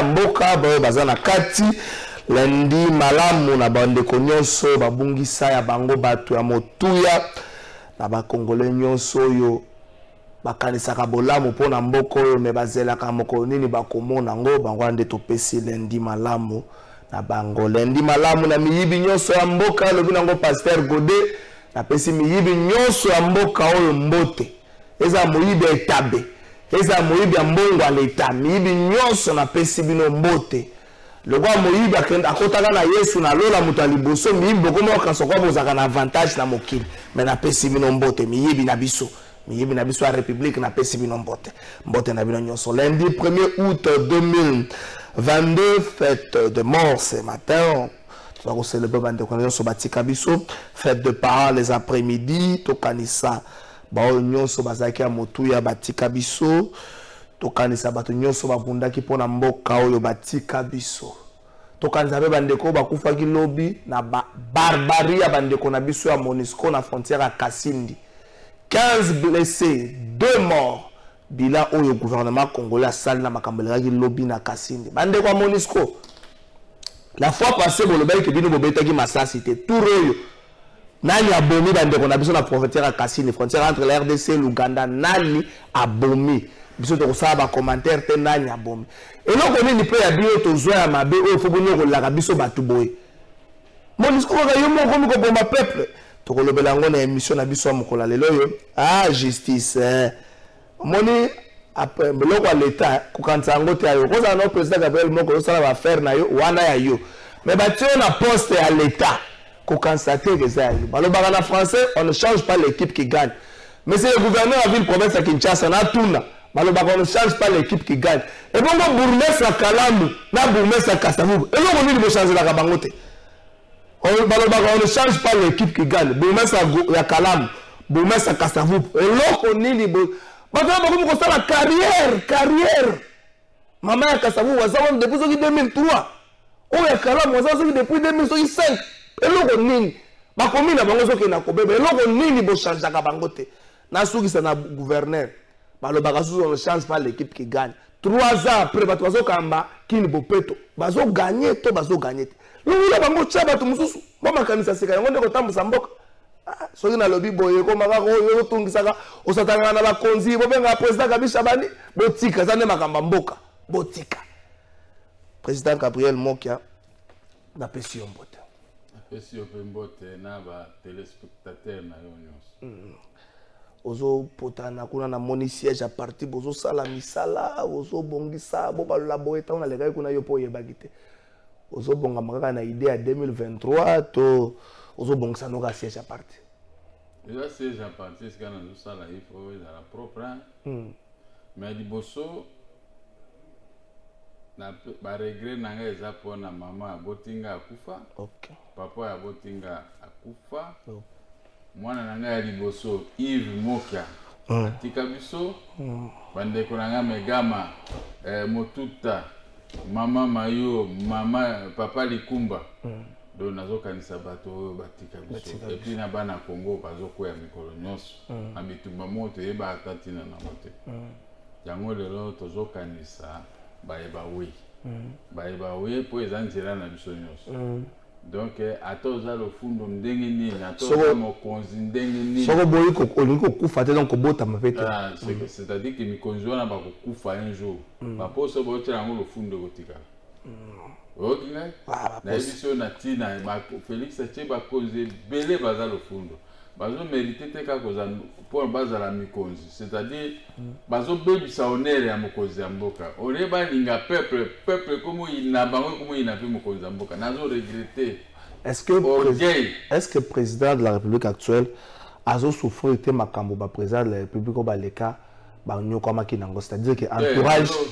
Mboka bazana kati lundi malamu na bande konyonso babungisa ya bango batu ya motuya na ba congolais nyonso yo bakanisaka bolamu pona mboko yo me bazelaka moko nini bakomona ngo bango ande topesi lundi malamu na bango lundi malamu na miyibi nyonso ya mboka lobi nango pasteur Godé na pesi miyibi nyonso ya mboka oyo mbote eza moyibi etabe eza moyibi ya mbongo ya leta miyibi nyonso na pesi bino mbote lokwa moyibi akotaka na Yesu na lola mutu ya liboso miyibi bokomo okansokwa bozaka na avantage na mokili me na pesi bino mbote miyibi na biso ya république na pesi bino mbote na bino nyonso. Lundi 1er août 2022 fête de mort ce matin tu vas célébrer bande nyonso batika biso fête de parents les après-midi tokanisa bao nyonso bazaki ya motuya batika biso tokanisa bato nyonso babundaki pona mboka oyo batika biso tokanisa be bandeko bakufaki lobi na barbarie ya bandeko na biso ya MONUSCO na frontière ya Kasindi 15 blessés 2 morts bila oyo gouvernement congolais asali na makambolaki lobi na Kasindi bandeko ya MONUSCO la fois passée bolobaki ke bino bobetaki masasi te tour oyo nani abomi bandeko na biso na frontière ya Kasindi frontière entre la RDC et l'Ouganda nani abomi biso to kosala ba commentaire te nani abomi eloko nini pe ya bio tozwa ya mabe oyo fo bonyo kolaka biso batu boye MONUSCO ka yo moko miko bomba peuple to kolobela ngo na émission na biso mokola lelo yo justice moni après biloko ya l'état kokanisa ngo te ayo koza no président Gabriel moko osala ba faire na yo wana ya yo mais batio na poste ya l'état constater que ça balobaka na français on ne change pas l'équipe qui gagne mais c'est le gouverneur de la ville province à Kinshasa na tuna balobaka on ne change pas l'équipe qui gagne et bon bourgmestre à Kalamu na bourgmestre à Kasavubu et donc on dit de changer la kabangote balobaka on ne change pas l'équipe qui gagne bourgmestre à Kalamu bourgmestre à Kasavubu et donc on dit balobaka ko sala carrière maman ya Kasavubu wazawa depuis 2003 o ya Kalamu wazawa depuis 2005 eloko nini bakomi na bango soki na kobeba eloko nini bo changeaka bango te na sukisa na gouverneur balobaka susu on ne change pas l'équipe qui gagne 3 ans après bato bazokamba kini bopeto bazoganye te lolo bango tya bato mususu bamakanisa sika yango ndeko tambusa mboka soki na lobi boye komaka oyo otungisaka osatanga na bakonzi bobenga président Kabila bani botika zane makamba mboka botika président Gabriel Mokia na pesi mbote pesi mbote na ba téléspectateur na yo nyonso ozo potana kuna na moni siège à parti bozo sala misala ozo bongisa bo balola boeta na lega kuna yo po yebaki te ozo bonga makaka na idée ya 2023 to ozo bongisa no ka siège à parti eza siège à parti c'est quand on sala il faut la propre mais liboso na ba regret nanga eza pona mama abotinga akufa papa abotinga akufa mwana nanga ya liboso Yves Mokia atika biso bandeko nanga Megama Motuta mama Mayo mama papa Likumba do nazokanisa bato oyo batika biso et puis na bana Congo bazokoya mikolo nyonso na bitumba moto yeba atatina na mote yango lelo tozokanisa bayeba we po ezanzela na biso nyonso donc atoza lo fundo ndenge nini atoza mokonzi ndenge nini soko boyi ko oliko kufa te donc bota mapete c'est-à-dire que mikonzi wana ba kufa un jour ba poso bo tela ngo lo fundo kotika okinga na biso na tina ba Félix Tsheba cause belé baza lo fundo bazo mériter te ka koza pour bazala mikonzi c'est-à-dire bazo bebisa honneur ya mokonzi ya mboka oleba linga peuple comme il na bango comme il na pe mokonzi ya mboka nazo regretter est-ce que président de la République actuelle azo souffrir te makambo ba président de la République ba leka ba nyoko makinango c'est-à-dire que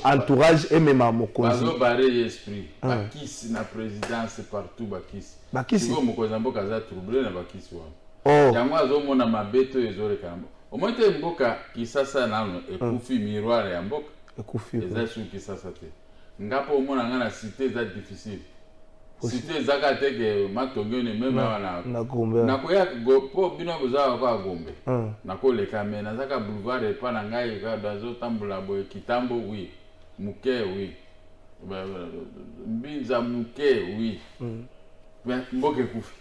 entourage et même mokonzi bazo barrer esprit bakisi na présidence partout bakisi mokonzi ya mboka za troublé na bakisi wa yango azomona mabeto ezoleka au moins te mboka Kisasa nano ekufi miroir ya mboka ekufi eza sur Kisasa te ngapo omona ngana cité za difficile cité zaka teke matongene même na Gombe na koya po bino boza kwa Gombe na ko le kamena zaka boulevard e pa na ngai ka dazo tambula boy kitambo oui muke oui mbinza muke oui ben mboke kufi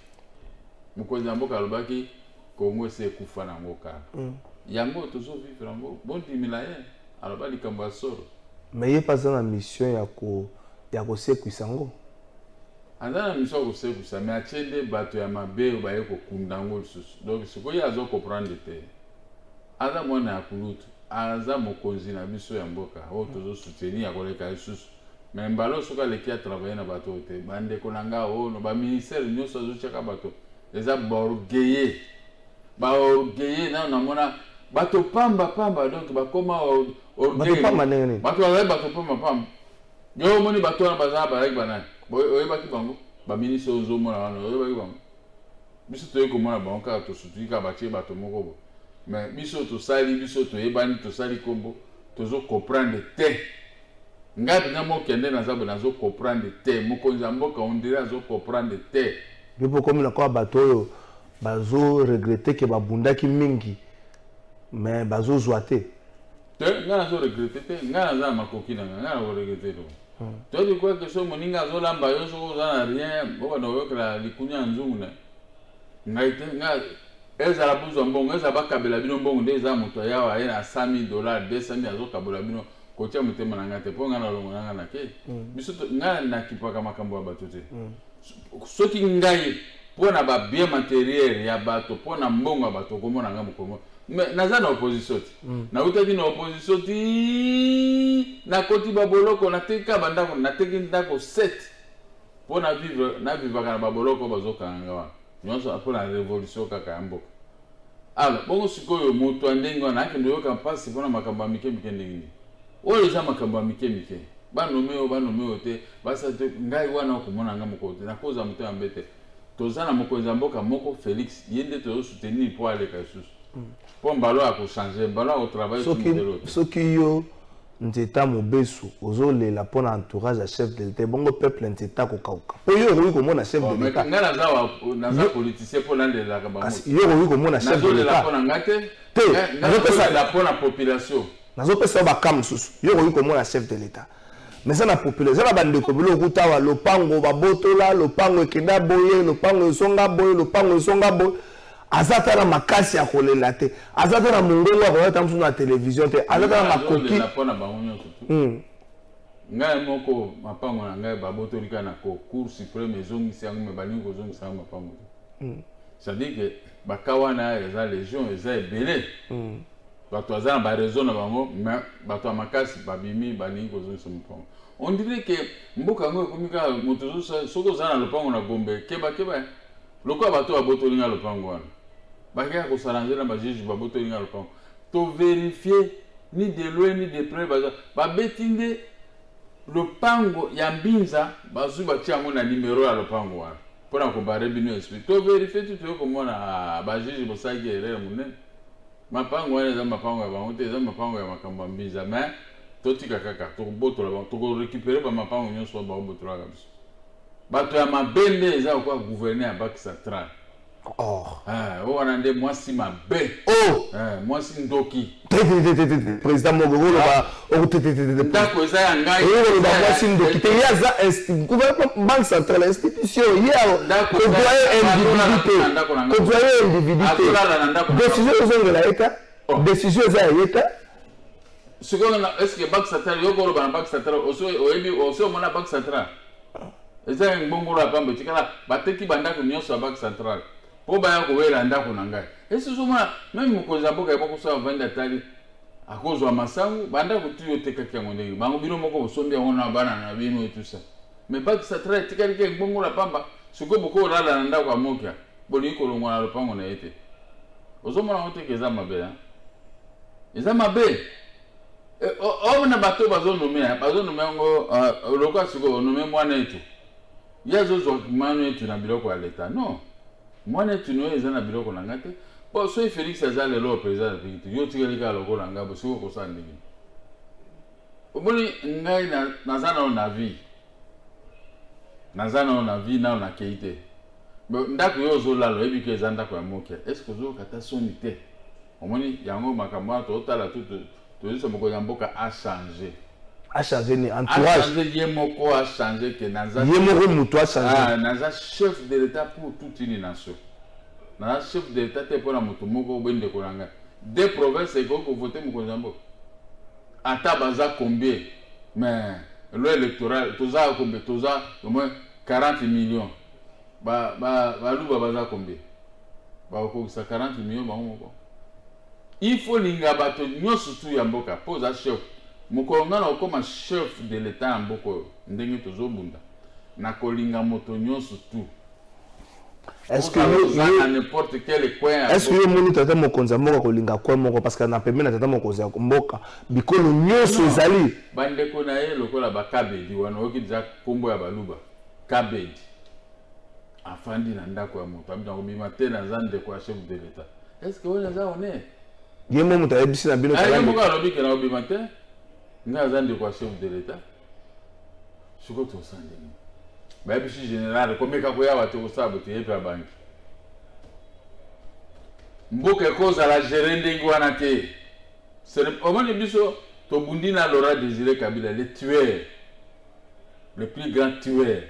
mukoza mboka lobaki Kongo se kufa na mboka yango tozo vivre ngo bon dimilaye aloba likambo soro mais il pas na mission ya ko sekuisa ngo andana mission ko sekuisa mais achende bato ya mabe baye ko kundango lisusu donc siko ya zo comprendre te aza mwana ya kulutu aza mokonzi na biso ya mboka o tozo soutenir ya koleka lisusu mais mbalo soka leki a travailler na bato te bande konanga o no ba ministère nyonso zo chaka bato eza borgeye ba orgeye na mona bato pamba donc bakoma bato pamba nene bato wale bato pamba yo moni bato na baza ba rek banana oyebaki bango ba ministre ozo mona wana oyebaki bango biso to ekomona bango ka to sutuika batie bato moko bo mais biso to sali biso to yebani to sali kombo tozo comprendre te ngapi na mokende na zabo nazo comprendre te mokonzi mboka on dirait azo comprendre te bipo komi na kwa bato oyo bazo regretter que babundaki mingi mais bazo zoate te ngana zo regretter te ngana za makoki na ngana zo regretter do to di kwa que so moninga zo lamba yo so za na rien bo na yo kala likunya nzungu na ngaite nga eza la buzo mbongo eza bakabela bino mbongo nde za moto yawa ye na $100,000 $200,000 azo kabula bino kotia mutema na ngate po ngana longo na ngana ke biso ngana na kipaka makambo ya bato te soki ngai pona ba bien matériel ya bato pona mbongo ya bato komona nga mokomo mais naza na opposition ti na utaki na opposition ti na koti baboloko na teka bandako na teki ndako 7 pona vivre na vivaka na baboloko bazokanga wana nyonso pona révolution kaka ya mboka alors bongo sikoyo moto andenge wana akende yoka mpasi pona makambo ya mike ndenge oyo eza makambo ya mike banome oyo te basa te ngai wana okomona nga moko te na koza moto ya mbete toza na mokonzi ya mboka moko Félix ye nde tozosoutenir po aleka lisusu po mbalo akochanger mbalo akotravaille soki yo nzeta mobesu ozolela mpo na entourage ya chef de l'état bongo peuple nzeta kokauka po yo okoki komona chef de l'état ngai naza politicien mpo nandelelaka bango yo okoki komona chef de l'état mpo na ngai te nazopesa mpo na population nazopesa bakam mosusu yo okoki komona chef de l'état mais ça na population na bandeko biloko tawa lopango babotola lopango ekenda boye lopango esonga boye azata na makasi ya kolela te azata na mongongo ya koleta mosusu na télévision te azata na makoki mpona bango nyonso ngai moko mapango na ngai babotolika na cour suprême ezongisi yango me balingi kozongisa yango mapango te c'est-à-dire que baka wana eza légion eza ebele bato aza na baraison na bango mais bato ya makasi babimi balingi kozongisa mapango on dirait que mboka yango ekomi kaka moto soki oza na lopango na Gombe keba lokola bato babotolinga lopango wana bakeka kosala nzela bajuge babotolinga lopango to vérifier ni de loin ni de près babeti nde lopango ya mbinza bazwi batia yango na numero ya lopango wana mpona kobare bino esprit to vérifier tu toyo komona bajuge bosalaki erreur monene mapango wana eza mapango ya bango te eza mapango ya makambo ya mbinza mais totika kaka tokobotola bango tokorécupere bamapango nyonso baobotolaka biso bato ya mabende eza kwa gouverner ya Banque Centrale wana nde mwasi mabe mwasi ndoki président mogogolo ndako eza ya ngai mwasi ndoki te ye aza Banque Centrale institution ye kodwaye individu te décision ezongela ye ta décision eza ya ye ta sikoyo est-ce que Banque Centrale yokoloba na Banque Centrale oyebi osi omona Banque Centrale eza ngbongolo ya pamba tikala bateki bandako nyonso ya Banque Centrale po baya kowela ndako na ngai esi ozomona meme mokonzi ya mboka yebakosala vandi atali akozwa masango bandako tu yotekaki yango ndenge bango bino moko bosombi yango na bana na bino etusa mais Banque Centrale etikaliki ngbongolo ya pamba sikoyo bokolala na ndako ya mokia bolingi kolongwa na lopango na ye te ozomona yango teke eza mabe eza mabe omona bato bazonome yango lokola sikoyo onome mwana etu ye azozwa mwana etu na biloko ya leta non mwana etu noyo eza na biloko na nga te bon so Félix azale lo président de yo tikeli ka lokola ngabo siko kosa ndenge omoni ngai nazana na vie na na keite ndako yo zolalo ebi ke zanda kwa moke est-ce que zo kata sonité omoni yango makambo to tala tout to moko ya mboka a changé ni entourage a changé yemoko a changé que naza yemoko muto a changé naza chef de l'état pour toute une nation naza chef de l'état te pour la moto moko bende kolanga des provinces et ko voter moko jambo ata baza combien mais le électoral toza combien toza au moins 40 millions ba luba baza combien ba ko 40 millions ba moko il faut linga bato nyoso tu ya mboka posa chef mokonga na koma chef de l'état mboko ndenge tozobunda na kolinga moto nyoso tu. Est-ce que à n'importe quel coin est-ce que moni tata mokonza moko kolinga kwa moko parce que na pembe na tata mokonza mboka bikolo nyoso ezali bande ko na ye lokola ba kabedi wana okiza kombo ya baluba kabedi afandi na ndako ya moto abita kobima te na zande kwa chef de l'état. Est-ce que on a on est yemo moto ebisi na bino tala mo ka lobi ke na obima te nga zande kwa chef de l'état siko to sande ni ba ebisi général komeka ko ya bato ko sabote yepe banki mboka koza la gérer ndenge wana te c'est au moins biso to bundi na Laurent Désiré Kabila le tueur le plus grand tueur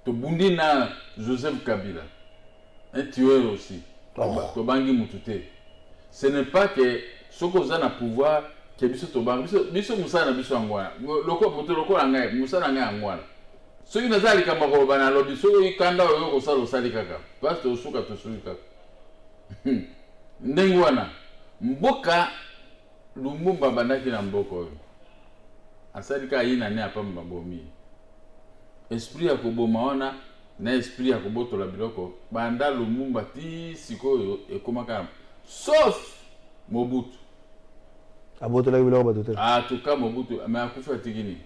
to bundi na Joseph Kabila un tueur aussi to bangi mutute. Ce n'est pas que ce que vous avez à pouvoir que biso to bangi biso musana biso angwana loko moto loko ngai musana ngai angwana so ina zali kama ko bana lobi so ikanda yo ko sala sali kaka parce que suka to suka ndengwana mboka Lumumba bandaki na mboko oyo asali ka yina ne apa mabomi esprit ya koboma wana na esprit ya kobotola biloko banda Lumumba ti sikoyo ekomaka sauf Mobutu abotola biloko batote tout Mobutu mais akufa tikini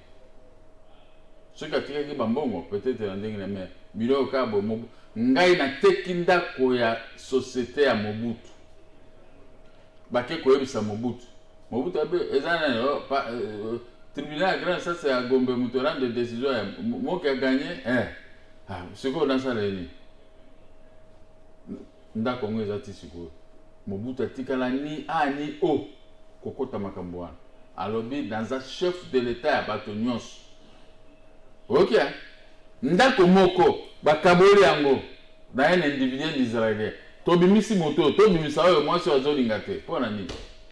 ce qui a tiré bambongo peut-être en dingue mais biloko ka bo Mobutu ngai na tekinda ko ya société ya Mobutu bake ko yebisa Mobutu abe ezana tribunal grand ça c'est à Gombe mutoran de décision moi qui a gagné ce qu'on a ça ni ndako ngeza tisiko Mobutu atikala ni ani o kokota makambo wana alobi dans un chef de l'état ya bato nyonso OK ndako moko bakaboli yango na un individu israélien to bimisi moto to bimisa oyo mwasi azolinga te pona nini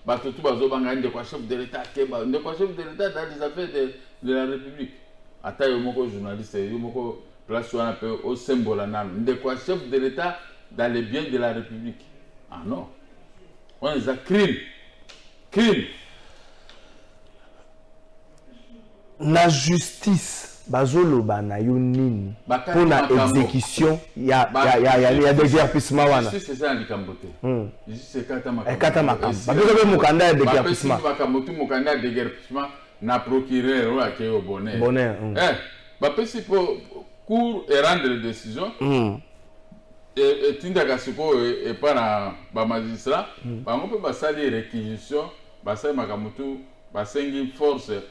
bato tu bazobanga nde kwa chef de l'état keba nde kwa chef de l'état dans les affaires de la république ata yo moko journaliste yo moko place wana pe au symbole nano nde kwa chef de l'état dans les biens de la république. Ah non, on est à crime na justice bazoloba na yo nini pour la exécution ya déguerpissement wana justice c'est un likambote justice kata makambo bakobe mukanda ya déguerpissement bakambotu mukanda ya déguerpissement na procureur wa ke bonheur bapesi po cour et rendre décision et tindaka sikoyo epa na bamagistrat bango mpe basali réquisition basali makambo basengi force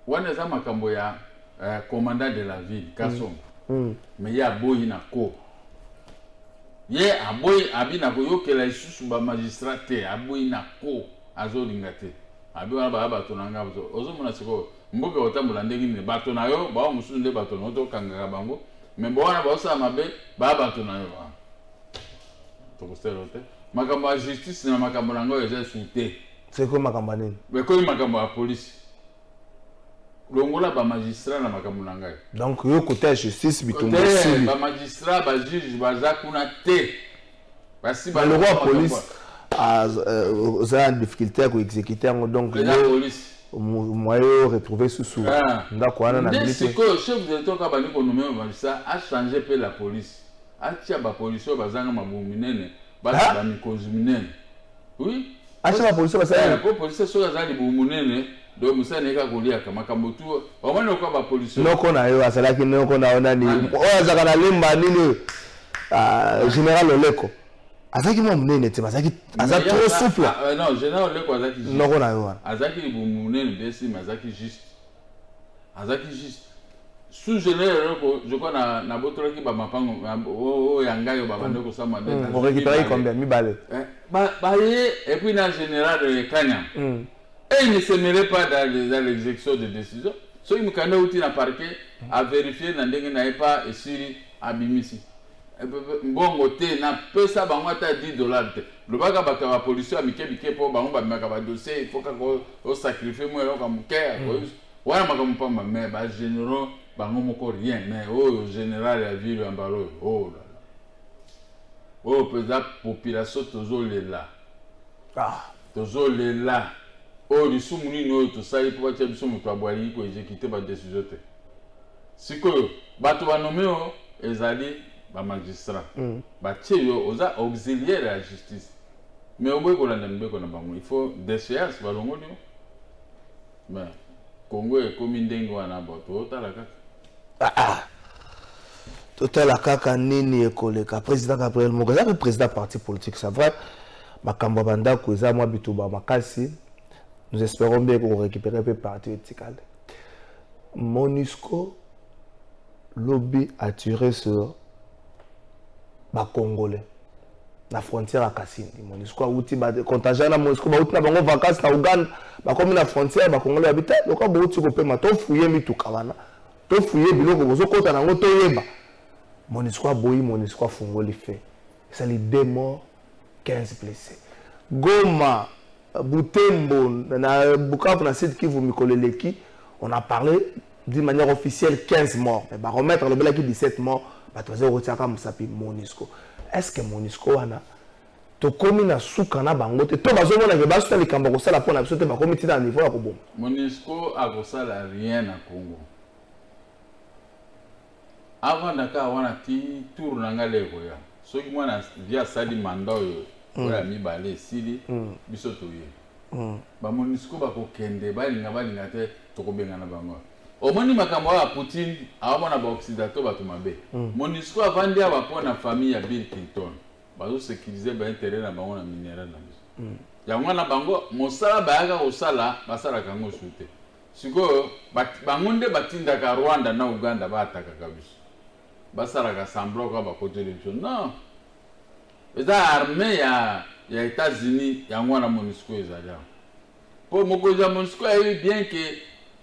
wana eza makambo ya commandant de la ville Kasongo mais ye aboyi na ko ye aboyi abi na koyokela lisusu bamagistrat te aboyi na ko azolinga te abi wana baya bato na nga ozomona sikoyo mboka otambola ndenge nini bato na yo bao mosusu nde bato na yo tokangaka bango mais bawana baosala mabe baya bato na yo tokoselo te makambo ya justice na makambo na ngo eza esu te seko makambo nini bekoyi makambo ya polisi longola ba magistrat na makambo na ngai donc yo côté justice bitumosili ba magistrat ba juge baza kuna te basi ba le roi police a une difficulté à exécuter donc la police moyen retrouver sous ndako wana na militaire c'est chef de l'état ka bani ko nommer magistrat a changé pe la police a tia ba police bazanga mabuminene ba mikozi minene oui acha ba police basanga ko police so za libumunene do musane ka kolia kama kambotu omwana ko ba police noko na yo asalaki noko na ona ni oya zaka na lemba nini général Oleko Azaki mo munene te bazaki azaki trop souple. Non, général le quoi azaki. Non on a eu. Azaki munene desi mais azaki juste. Azaki juste. Sous général je crois na botola ki ba mapango o yanga yo ba bande ko sama de. On récupère combien mi balé. Et puis dans général de Kanya. Et il ne se mêlait pas dans l'exécution de décision. So il me connaît outil na parquet à vérifier na ndenge na pas et siri abimisi. Bon côté na pesa bango ata $10 te. Le baka baka ba police amike bike po bango ba maka ba dossier il faut qu'on sacrifier moi comme care. Wana maka mpamba mais ba généraux bango moko rien mais oh général ya ville en balo oh là là. Oh pesa population tozo lela. Ah, tozo lela. Oh lisumu nini oyo tosali po batia biso moto abwali ko exécuter ba décision te. Sikoyo bato banome o ezali ba magistrat. Batie yo oza auxiliaire à justice. Mais au bout kolanda mbeko na bango il faut déchéance balongo ni. Mais Congo est comme ndenge wana bato otala kaka. Totala kaka nini ekoleka président Gabriel Mogoza le président parti politique c'est vrai makambo banda ko eza mwa bituba makasi. Nous espérons bien qu'on récupère un peu parti éthical. MONUSCO lobby attiré sur les Congolais. La frontière à Kassindi. MONUSCO a outil contingent na MONUSCO ba outil na bango vacances na Uganda. Ba comme la frontière ba Congolais habitat. Donc ba outil ko pema to fouiller mi tukawana. To fouiller biloko bozo kota na ngoto yeba. MONUSCO a boyi MONUSCO a fungoli fait. Ça les 2 morts, 15 blessés. Goma Butembo, na Bukavu, na site Kivu Mikoleleki, on a parlé d'une manière officielle 15 morts. Mais bah remettre le belaki 17 morts, bah tu vas retirer comme ça puis MONUSCO. Est-ce que MONUSCO ana to komi na sukana bango te to bazo mona ke baso tali kamba ko sala pona biso te ba komi ti na niveau ya ko bom. MONUSCO a ko sala rien na Congo. Avant naka wana ti tour na ngale ko ya. So ki mwana via sali manda yo. Oya mi balé sili biso toye. Ba MONUSCO ba ko kende balinga te to ko benga na bango. Omoni makambo ya Poutine awamona ba occidentaux ba to mabe. MONUSCO avandi aba pona famille ya Bill Clinton. Bazo sécuriser ba intérêt na bango na minéral na biso. Ya mwana bango mosala bayaka osala basala kango sute. Siko bango nde batinda ka Rwanda na Uganda ba ataka kabiso. Basala ka semblant ko ba côté de biso. Non. Eza armée ya États-Unis ya mwana MONUSCO ezali. Pour mokoza MONUSCO est bien que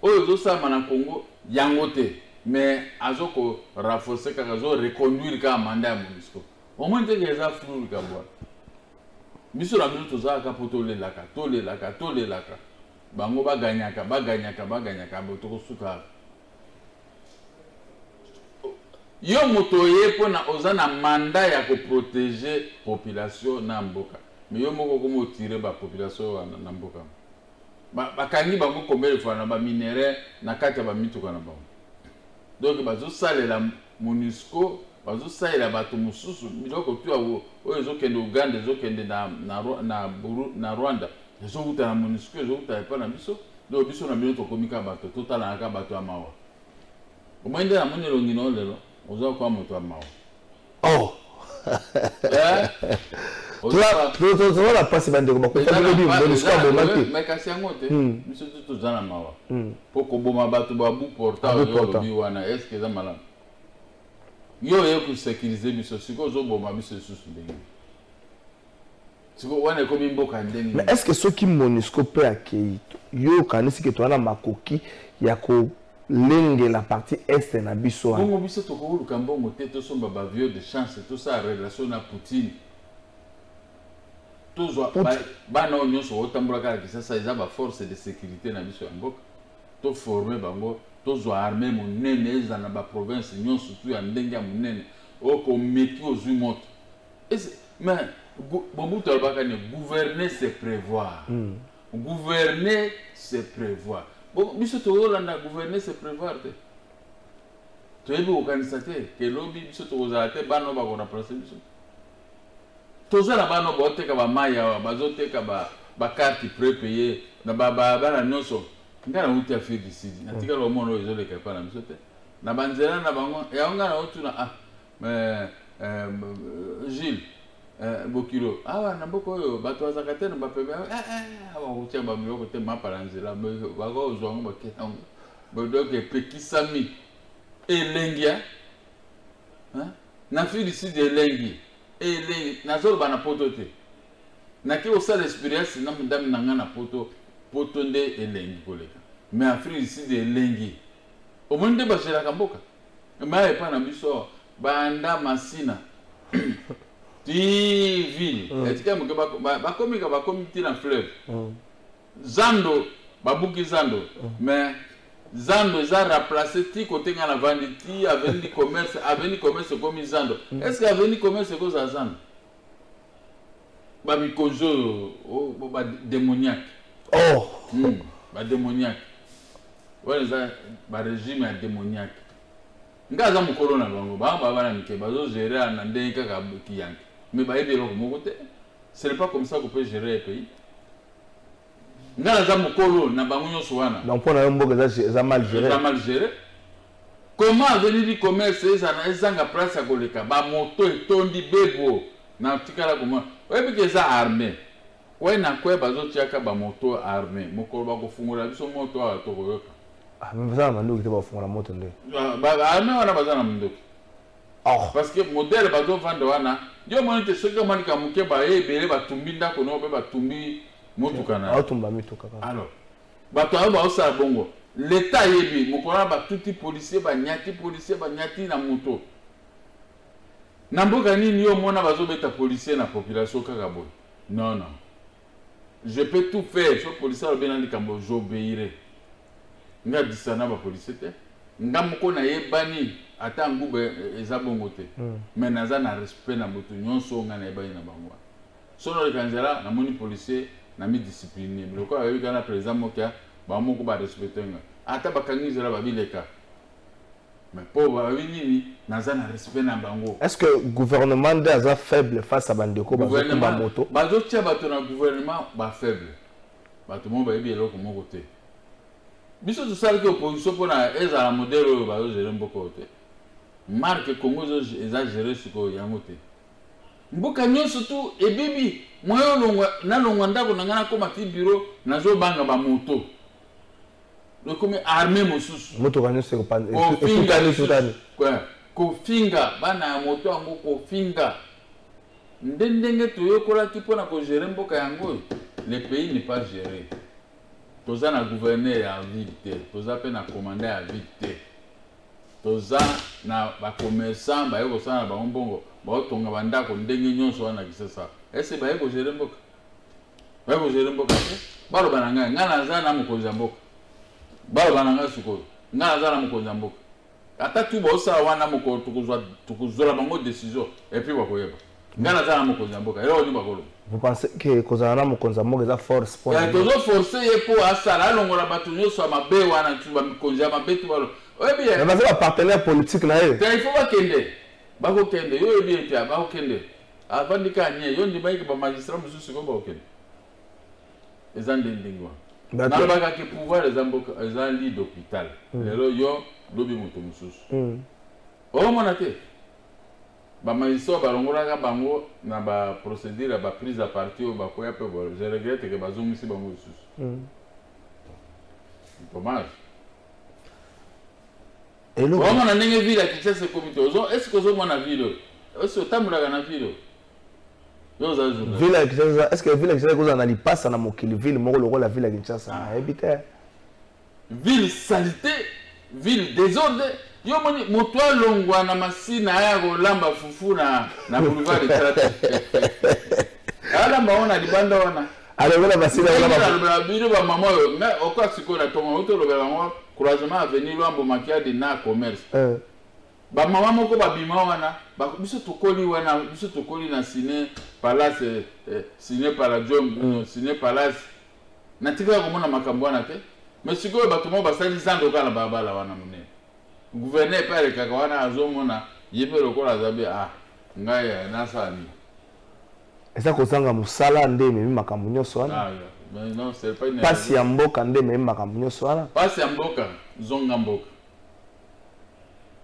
oyo ça na Congo yangote mais azoko renforcer ka zo reconduire ka mandat ya MONUSCO. Au moins te eza flou ka boa. Miso la minute za ka potole laka. Bango baganyaka botoko suka. Yo moto ye pona ozana mandat ya ko protéger population na mboka. Mais yo moko komo tirer ba population na mboka. Ba kangi bango combien de fois na ba minéraux na kati ba mituka na bango. Donc bazo salela MONUSCO, bazo salela bato mususu biloko tu awo oyo kende Uganda, kende na Rwanda. Ezo uta na MONUSCO, ezo uta pa na biso. Donc biso na bino to komika bato totala na bato amawa. Omwende na moni longino lelo. Ozo kwa moto amawa. Oh. Tu la passe bande ko ko fabelo bi MONUSCO bo manki. Mais kasi yangote. Biso tout zana mawa. Poko boma bato ba bu portable yo bi wana est-ce que za malade. Yo ko sécuriser biso siko zo boma biso susu ndenge. Siko wana ko mboka ndenge. Mais est-ce que ceux qui MONUSCO peut accueillir yo kanisi ke to na makoki ya ko lenge la partie est na biso. Bongo biso to ko luka mbongo te to somba ba vieux de chance tout ça relation na Poutine. Toujours bana nyonso otambola kala kisasa eza ba force de sécurité na biso ya mboka. To former bango to armée monene eza na ba province nyonso tu ya ndenge ya monene oko meki ozui moto. Mais Mobutu alobaka ne gouverner c'est prévoir. Gouverner c'est prévoir. Bon, biso to Hollanda gouverner c'est prévoir te. To yebi okanisa te ke lobi biso to ozala te bano ba ko remplacer biso. Tozala bano boteka ba maya bazoteka ba carte prépayée na ba na nyonso. Ngana uti afiri d'ici. Na tika lo mono ezoleka pa na biso te. Na banzela na bango ya ngana otuna mais Gilles bokilo awa na mboko oyo bato azaka te na bapembe awa kotia bamiloko te mapala nzela bakozwa ngo baketa ngo bodoke epekisami elengi na fili sud elengi nazoloba na poto te naki osala expérience na mondami na nga na poto nde elengi koleka mais afrique sud elengi omoni nde bagelaka mboka maya epa na biso banda masina ti ville etika moke bakomi ti na fleuve zando babuki zando mais zando eza remplacé ti kote nga na vandi ti aveni commerce komi zando est ce que aveni commerce koza zando bamikonzo badémoniaque badémoniaque wana eza barégime ya démoniaque nga aza mokolo na bango bana mike bazogérer na ndenge kaka kiyanke mais bayebi eloko moko te ce n'est pas comme ça qu'on peut gérer un pays nga aza mokolo na bango nyonso wana donc mpona yo mboka eza mal géré comment avenir du commerce ezanga place ya koleka bamoto etondi bebo na tikala komona oyebi ke eza armé kwe na kwe bazotiaka bamoto armé mokolo bakofungola biso moto awa tokoyoka baza na mandoki te bafungola moto nde armé wana baza na mandoki parce que modèle bazovanda wana yo moni te soki omanika moke baye ebele batumbi ndako no mpe batumbi motuka na aotumba mituka alors bato ayo baosala bongo l'état ayebi mokolo na batuti policier banyati na moto na mboka nini yo mona bazobeta policier na population kaka boye non je peux tout faire so policier alobi na likambo j'obéirai nga disana bapolicier te nga moko nayebani ata ngube eza bongo te mais naza na respect na moto nyonso nga nayebani na bango sono oleka nzela namoni policier na midiscipline biloko ayebi kaka na président mokia bamoko barespecte nga ata bakangi nzela babileka mais po babi nini naza na respect na bango. Est-ce que gouvernement nde aza faible face à bandeko bazokumba moto bazotia bato na gouvernement bafaible bato mo bayebi eloko moko te biso tosalaki opposition mpona ezala modele oyo bazogere mboka oyo te marque congo eza gere sikoyo yango te mboka nyonso tu ebibi moyo nalongwa ndako na ngai nakoma ti bureau nazobanga bamoto lokomi armé mosusu motoka nyonso kofinga bana ya moto yango kofinga ndenge toyokolaki mpona kogere mboka yango le pays n'est pas géré toza na gouverneur ya ville te toza mpe na commandant ya ville te toza na bacommerçant baye kosala na bango mbongo baotonga bandako ndenge nyonso wana kisasa ese baye kogere mboka te baloba na ngai naza na mokonzi ya mboka baloba na ngai sikoyo ngai naza na mokonzi ya mboka ata tu baosala wana mokolo tokozwela bango décision epuis bakoyeba ngai naza na mokonzi ya mboka eloko nini bakoloba. Vous pensez que kozala na mokonzi ya mboka eza force tozo force ye mpo asala alongola bato nyonso ya mabe wana tu bamikonzi ya mabe tu balo oyebi baza bapartenaire politique na ye il faut bakokende yo oyebi ete bakokende avandika anie yo ndimayiki bamagistrat mosusu sikoyo bakokende eza ndenge wana nalobakaki pouvoir eza lit d'hôpital lelo yo lobi moto mosusu omona te bamagistrat balongolaka bango na baprocédure ya baprise ya parti oyo bakoya mpe je regrette ke bazongisi bango lisusu dommage omona ndenge ville ya kinshasa ekomi te est ce que ozomona ville oyo esi otambolaka na ville oyo ville ya Kinshasa est-ce que ville ya Kinshasa kozala na lipasa na mokili ville moko lokola ville ya Kinshasa nayebi te ville salité ville désordre yo moni moto alongwa na masina aya kolamba fufu na boulevard Etrate alamba wana libanda wana alobela masina alobela bino bamama oyo me okwa sikoyo na tongo otolobela ngo croisement avenir lwambo makiade na commerce bamama moko babima wana biso tokoli wana biso tokoli na ciné palace ciné palladium ciné palace natikala komona makambo wana te mais sikoyo bato moko basali zando kala babala wana monene gouverneur mpe alekaka wana azomona ye mpe lokola azabe ngai nasala nini eza kozanga mosala nde ememi makambo nyonso wana pasi ya mboka nde ememi makambo nyonso wana pasi ya mboka zonga mboka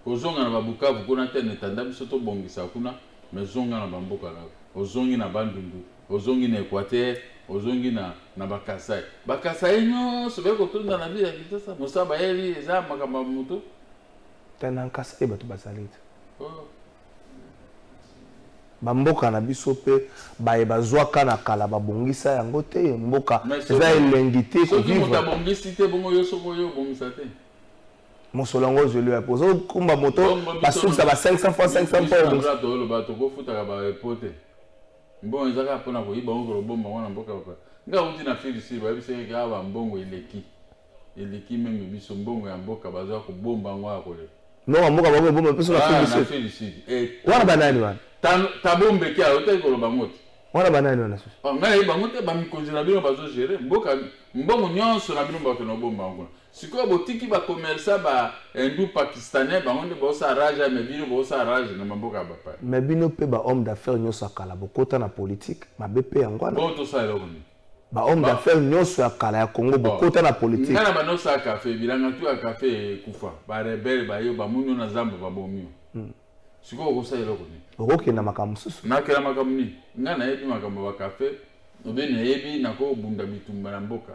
kozonga na babukavu kuna te netanda biso tobongisa kuna mais zonga na bamboka na ozongi na Bandundu, ozongi na Équateur, ozongi na Bakasai. Bakasai nyonso beko tunda na vie ya Kinshasa, Mosaba yeli eza makambo moto. Tena Kasai bato basalite. Bamboka na biso pe baye bazwaka na kala babongisa yango te mboka eza elengi te ko vivre. Soki motabongisi te bongo yo soko yo bongisa te. Mosolongo je lui pose kumba moto basukisa ba 500 fois 500 fois. Le bato ko futa ba reporter. Mbongo ezaka pona ko iba ngolo bomba wana mboka ba. Nga uti na fili si ba bise ka ba mbongo eleki. Eleki meme biso mbongo ya mboka baza ko bomba ngwa ko le. Non mboka ba bomba peso na fili si. Wana banani wana. Tabombe kia hote ko ba ngoti. Wana banani wana susu. Ngai ba ngote ba mikonzi na bino bazo gérer mboka mbongo nyonso na bino ba ko no bomba ngwa. Siko botiki ba commerçant ba hindu pakistanais ba onde bosa raja me bino bosa raja na mboka ba pa. Me bino pe ba homme d'affaires nyoso akala bokota na politique mabe pe yangwana. Bon to sa eloko. Ba homme d'affaires nyoso akala ya Congo bokota na politique. Ngana ba no sa café bilanga tu a café kufa. Ba rebelle ba yo ba munyo na zamba ba bomio. Siko ko sa eloko ni. Okoke na makambo susu. Na kela makambo ni. Ngana yebi makambo ba café. Obene yebi na ko bunda bitumba na mboka.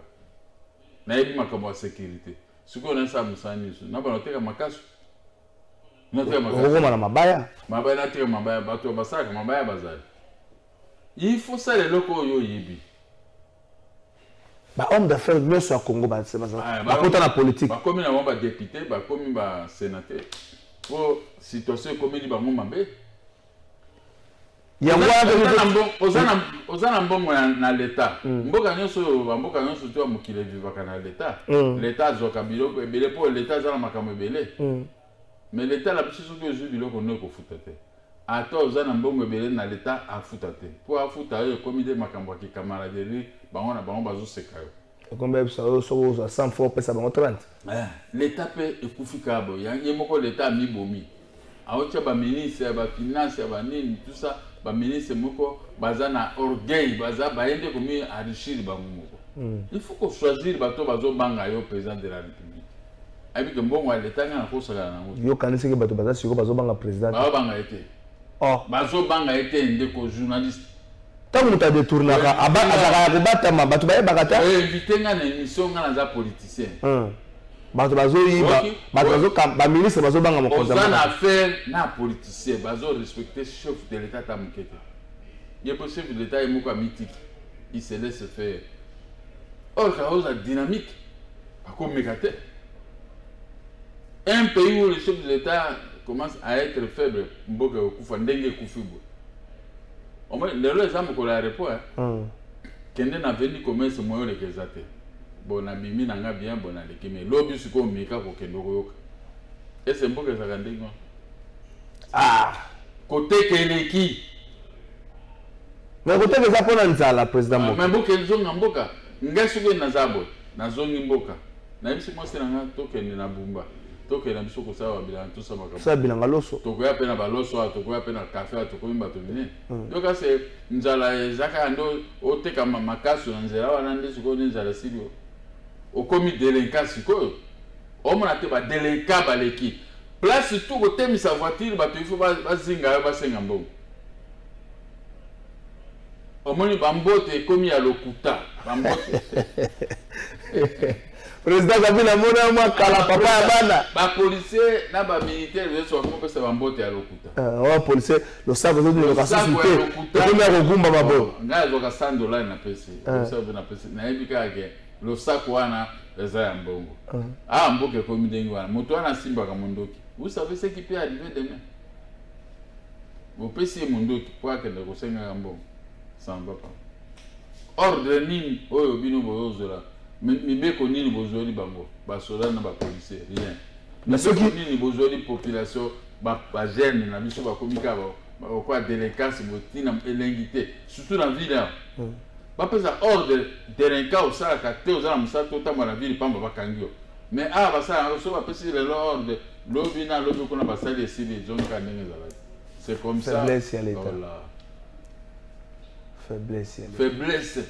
Na yebi makambo ya sécurité. Siko na sa musani su. Na ba teka makasu. Na teka makasu. Okoma na mabaya. Mabaya na teka mabaya bato basaka mabaya bazali. Il faut ça les locaux yo yebi. Ba homme d'affaires nyoso ya Congo ba kota na politique. Ba komi na ba député, ba komi ba sénateur. Pour situation komi li ba ngoma be. Ya ozana mbongo na l'état. Mboka nyonso tu amukile vivaka na l'état. L'état zoka biloko ebele po l'état zala makambo ebele. Mais l'état la biso soki ozu biloko no ko futa te. Ata ozana mbongo ebele na l'état afuta te. Po afuta yo komi de makambo ki camaraderie bango na bango bazo seka yo. Combien ça so 100 fois pesa bango 30. L'état pe ekufika bo. Yangi moko l'état mi bomi. Aocha ba ministre ba finance ba nini tout ça. Ba ministre moko baza na orgueil baza baende komi enrichir ba moko. Il faut qu'on choisir bato bazo banga yo président de la République. Abi ke mbongo ya l'état na ko sala na ngo. Yo kanisi ke bato baza siko bazo banga président. Ba banga été. Bazo banga été ndeko journaliste. Tant muta détournaka abaka ko batama bato baye bakata. Invité nga na émission nga na za politicien. Bato bazo yiba bato bazo ba ministre bazo banga mo konza. Ozana affaire na politicien bazo respecter chef de l'état ta mukete. Il est chef de l'état est moko mythique. Il se laisse faire. Or cause dynamique. Pas comme mégate. Un pays où le chef de l'état commence à être faible, mboka okufa ndenge kufibo. Au moins le exemple ko l'aéroport. Kende na veni commerce moyo le kezate. Bona bimi nanga bien bona leki mais lobi siko mika ko kendo koyoka. Ese mboka za kandingo. Côté keleki. Mais côté que ça pona nzala président mboka. Mais mboka zonga mboka. Ngasuko na zabo. Na zongi mboka. Na bisi mwasi nanga tokende na bumba. Tokende na biso ko sawa bila tout ça makabo. Ça bilanga loso. Tokoya pe na baloso, tokoya pe na café, tokoya bato bine. Donc c'est nzala ezaka ndo oteka makasu na nzela wana ndi siko nzala silio. Okomi délinquant sikoyo. Omona te ba délinquant baleki. Place tout côté mi sa voiture bato il faut bazinga ba senga mbongo. Omoni bambote komi ya lokuta. Bambote. Président Kabila mona mwa kala papa ya bana. Ba policier na ba militaire ils sont comme ça bambote ya lokuta. Wa policier lo sabo zo ni lokasite. Komi ya kugumba mabo. Ngai zo ka $100 na pesa. Ça veut na pesa. Na ebika ke lo sako wana eza ya mbongo. Mboke komi dengi wana. Moto wana simba ka mondoki. Vous savez ce qui peut arriver demain. Vous payez mondoki kwa kende ko senga mbongo. Ça ne va pas. Ordre nini oyo bino bozola. Mibeko nini bozoli bango. Ba soda na ba policier rien. Mais ce qui nini bozoli population ba jeune na biso ba komika ba quoi délinquance botina elengité surtout dans ville. Ba pesa ordre délinquant au sala ka te ozala musato tamba na ville pamba bakangio. Mais ba sala so ba pesa le ordre lobi na lobi kuna ba sali esili jonka ndenge zala. C'est comme ça. Faiblesse ya l'état. Faiblesse.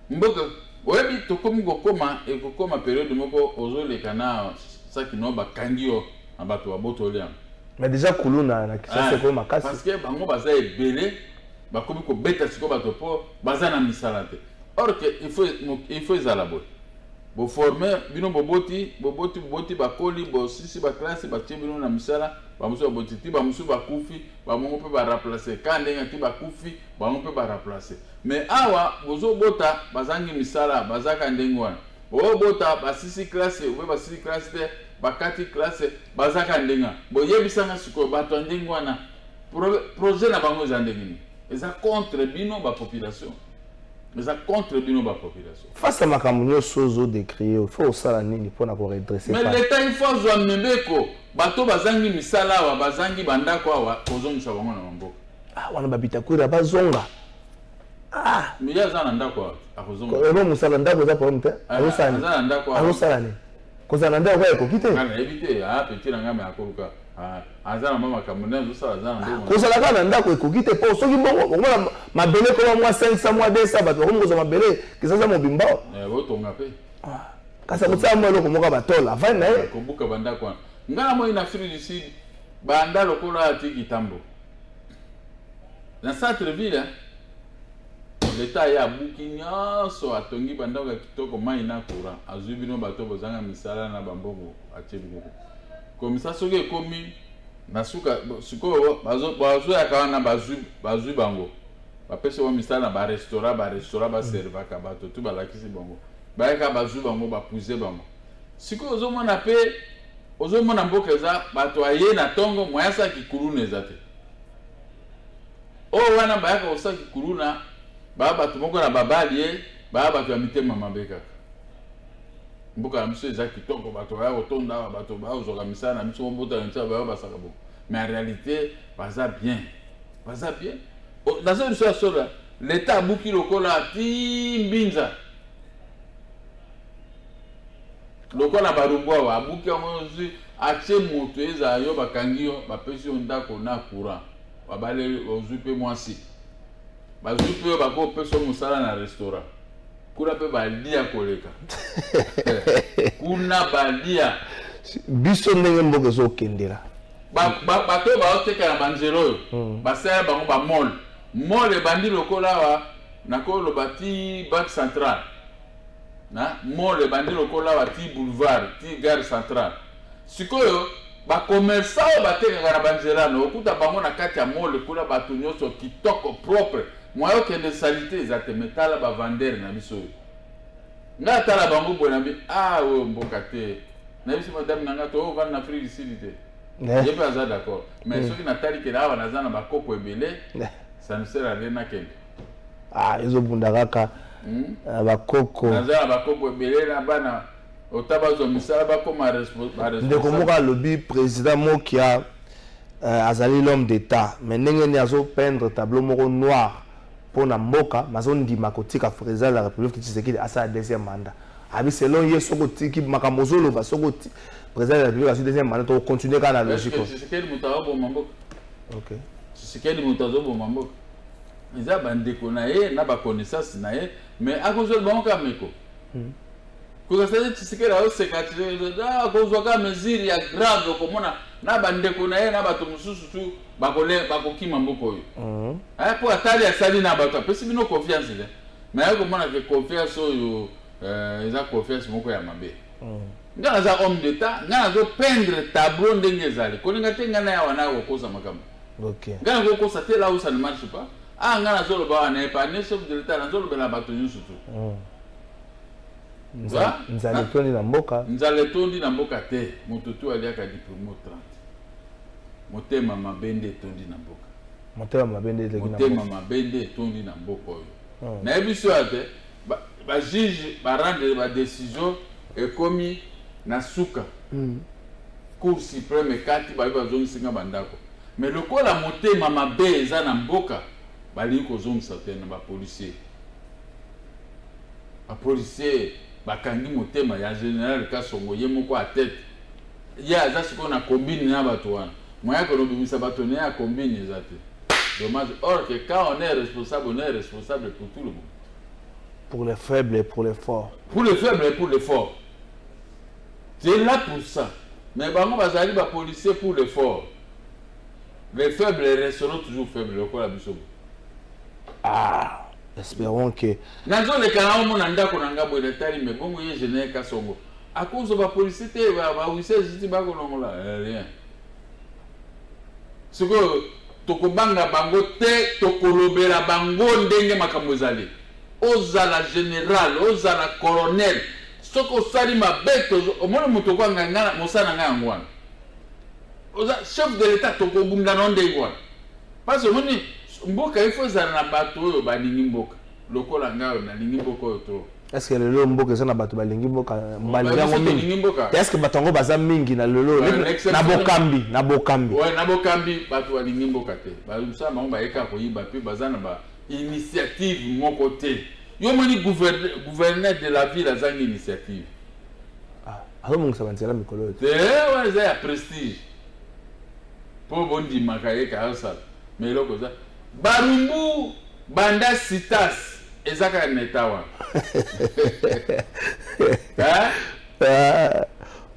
Mboka oyebi tokomi kokoma ekokoma période moko ozoleka na saki no bakangio na bato babotoli. Mais déjà kuluna na kisa ko makasi. Parce que bango baza ebele bakomi ko beta siko bato po bazana misala te. Or que il faut ezalabo. Bo former bino boboti bakoli bo sisi ba classe ba bino na misala ba musu botiti ba musu bakufi ba mongo pe ba remplacer kande ngati bakufi ba mongo pe ba remplacer. Mais awa bozo bota bazangi misala bazaka ndengwana. Bo bota ba sisi classe ou ba sisi classe te ba kati classe bazaka ndenga. Bo yebisanga siko bato ndengwana projet na bango za ndengini. Eza contre bino ba population. Mais ça contre bino ba population. Face à makambo sozo décrire, il faut ça nini pour na ko redresser. Mais l'état il faut zo mbeko, bato bazangi misala wa bazangi bandako wa kozongisa bango na mboka. Ah wana babita kuira bazonga. Ah, mais ya za ndako akozonga. Ko musala ndako za ponte. Alosani. Za ndako. Alosani. Koza ndako kwa ekokite. Kana ebite, ah petit na ngame akoluka. Azana mama kamuna zo sala za ndako. Koza kana ndako ekokite po soki bongo ngona mabele ko mwa 500 mwa 200 bato ko ngoza mabele kizaza mobimba. Botonga pe. Kasa mutsa mwa ko moka batola vana eh. Ko buka bandako. Ngala mo ina Afrique du Sud banda lokola atiki tambo. Na centre-ville l'État ya buki nyonso atongi bandako ya kitoko mai na courant azwi bino bato bozanga misala na bambongo atie bino komisa soki ekomi na suka sikoyo bazo ya kana bazwi bango bapesa wa misala na ba restaurant baservaka bato tu balakisi bango bayaka bazwi bango bapuze bango sikoyo ozomona mboka eza bato aye na tongo mwasa kikuluna eza te o wana bayaka osaki kuluna baba tumoko na babali baba tu mitema mabe kaka mboka miso eza kitoko bato ya otonda bato ba ozoka misala na miso mbota ntia ba basaka bo mais en réalité baza bien dans ce sens là l'état buki lokola ti mbinza lokola barumbo wa buki amozi ache moto eza yo bakangio bapesi ndako na courant babale ozupe mwasi bazupe bako peso musala na restaurant kuna pe balia koleka kuna balia biso ndenge mboka zo kendela bato baoteka na banzelo yo basala bango ba mall bandi lokola wa nakolo bati banque centrale na mall bandi lokola wa ti boulevard ti gare centrale sikoyo ba commerçant bateka na banzela okuta bango na kati ya mall kula bato nyonso kitoko propre moyo kende salité ezate metala ba vender na biso nga tala bango bona bi we mboka te na biso madame nanga to va na Afrique du Sud te je peux être d'accord mais soki na tali ke lawa nazana ba kopo ebele ça ne sert à rien na kende ezo bunda kaka ba koko nazana ba kopo ebele na bana otabazo misala ba koma responsable ndeko moka lobby président Mokia azali l'homme d'état mais ndenge ni azo peindre tableau moko noir pour na mboka mazondima kotika président de la République Tshisekedi asa deuxième mandat abi selon ye soko tiki makamozolo ba soko président de la République asa deuxième mandat to continuer kana logique Tshisekedi mutabo mamboka OK Tshisekedi mutazo mamboka iza bandeko na ye na ba connaissance na ye mais akozolo bango kameko ko ça Tshisekedi a secrétaire akozwa ka mesure ya grave komona na bandeko na ye na bato mususu tu bakokima mboko oyo po atali asali na bato apesi bino confiance le mais akomona ke confiance oyo eza confiance moko ya mabe nga naza homme d'état nga nazo peindre tableau ndenge ezali kolinga te nga na ya wana kokosa makambo nga nakokosa te là où ça ne marche pas nga nazoloba wana epane chef de l'état nazolobela bato nyonso tu nzale tondi na mboka te moto tu aliaka diplôme 30 motema mabende tondi na mboka motema mabende tondi na mboka oyo na ebiso ate ba juge ba rendre ba décision ekomi na suka cour suprême kati ba bazongisinga bandako mais lokola motema mabe eza na mboka bali kozongisa te na ba policier bakangi motema ya général Kasongo ye moko a tête ya aza siko na combine na bato wana moya ko lobimisa bato ne ya combine ezate dommage or que quand on est responsable pour tout le monde, pour les faibles et pour les forts, pour les faibles et pour les forts, c'est là pour ça. Mais bango bazali ba policier pour les forts, les faibles resteront toujours faibles. Ah, espérons que. Nazo le kana omo na ndako na ngabo ile tali me bongo ye jeune ka songo. Akuzo ba police te ba wise jiti ba ko longola rien. Siko tokobanga bango te tokolobela bango ndenge makambo ezali. Ozala général, ozala colonel. Soko sali mabeto omona muto kwa nganga mosana nganga ngwana. Oza chef de l'état tokobunda nonde ngwana. Parce que moni mboka il faut zala na bato oyo balingi mboka. Lokola ngayo na lingi mboka oyo to. Est-ce que le mboka eza na bato balingi mboka balingi mingi? Est-ce que batango baza mingi na lelo na bokambi na bokambi? Ouais, na bokambi bato balingi mboka te. Ba lusa bango ba eka ko yiba pe baza na ba initiative moko te. Yo moni gouverneur de la ville azangi initiative. Ah, alors mon sabanzela mikolo te. Ouais, ça ya prestige. Po bondi makaye ka ça. Mais loko za Barumbu banda sitas ezaka netawa.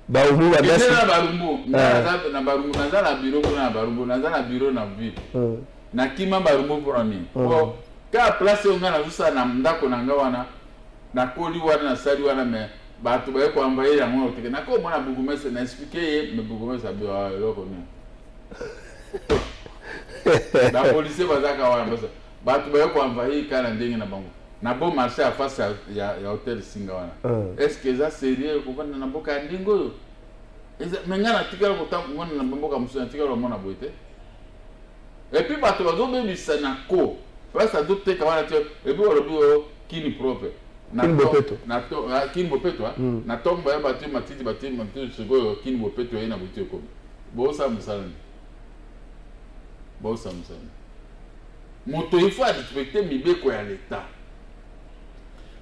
Barumbu banda sitas. Barumbu na Barumbu na bureau na Barumbu na bureau na ville. Na kima Barumbu proni. Oh, ka place on na zusa na ndako na ngawana na koli wana na sali wana me batu ba ko ambaye ya ngo teke na ko mona bugumese na expliquer me bugumese abio loko ni. La police bazaka wana basa batu ba ko ambaye kana ndenge na bango na bon marché à face ya hôtel Singa wana. Est-ce que ça sérieux ko bana na boka ndingo eza mengana tikala ko tambo mona na mboka musana tikala mona boite. Et puis bato bazo bebi sanako parce que d'autres quand et puis on kini propre kini bopeto na to kini bopeto na tombo ya batu matiti sego kini bopeto ina buti ko bo sa musala moto il faut respecter mibeko ya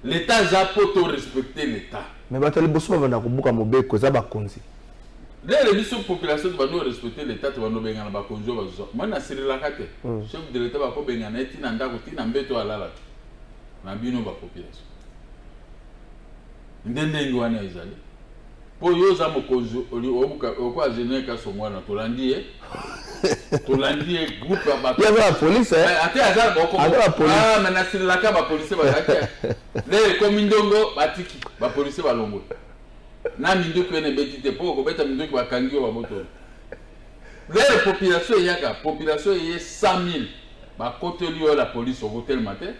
l'état za poto respecter l'état mais bato le bosso bana kubuka mobeko za bakonzi les biso population ba no respecter l'état ba no benga na bakonzo bazo moi na sirila kate chef de l'état ba ko benga na etina ndako tina mbeto alala na bino ba population ndende ngwana ezali po yo za mokonzo oli obuka okwa jeune ka somwana tolandi groupe ba ya la police ate azar boko ah mais na sirila ka ba police ba ate les komindongo batiki ba police ba longo na minduku ene betite po ko beta minduku bakangi wa moto la population yaka population est 100,000 ba côté lui la police au hôtel matin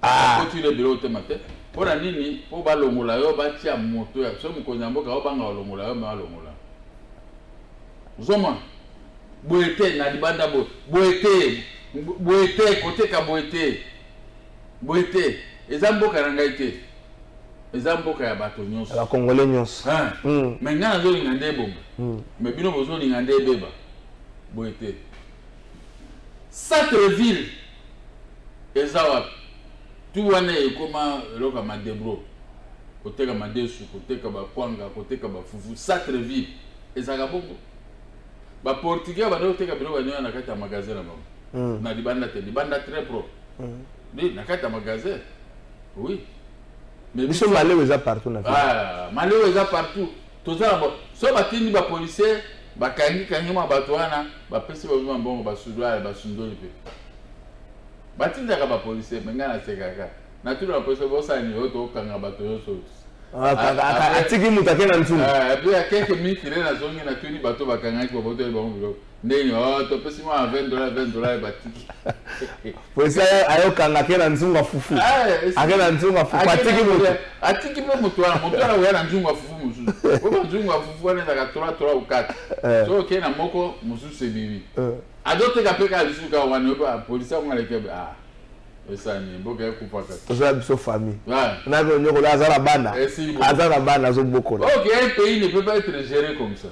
côté le bureau au matin pour la nini pour ba longola yo ba tia moto ya so mukonza mboka o banga longola yo ma longola zoma boete na libanda boete côté ka boete ezamboka rangaite ezamboka ya bato nyonso la congolais nyonso mais ngana zo lingande bomba mais bino bozo lingande beba boete Centreville ezawa tu wana ekoma loka madebro koteka madesu koteka ba kwanga koteka ba fufu Centreville ezaka bongo ba portugais ba koteka bilo banyo na kata magasin na bango na libanda très propre na kata magasin oui. Mais ils sont malheureux partout. Ah, malheureux partout. Tout ça, so batini ba policier, ba kangi ma batwana, ba pesi ba zuma bongo ba sudwa ba sundoli pe. Batinda ka ba policier, menga na sekaka. Na tu na policier bo sa ni oto kanga bato yo so. Ah, atiki mutake na ntumu. Ah, puis à quelques minutes na zongi na tuni bato ba kanga ko boto ba bongo. Ndeni to pesi ma $20 batiki. Policier ayo kanga ke na nzunga fufu. Akela nzunga fufu atiki pe mutwana we na nzunga fufu mususu. Ko nzunga fufu wana za 3 ou 4. So ke na moko mususu bibi. Adote ka peka lisuka wana ba policier ngale ke esa ni mboka ekupaka. Oza biso famille. Na ko nyoko la azala bana zo bokola. OK, un pays ne peut pas être géré comme ça.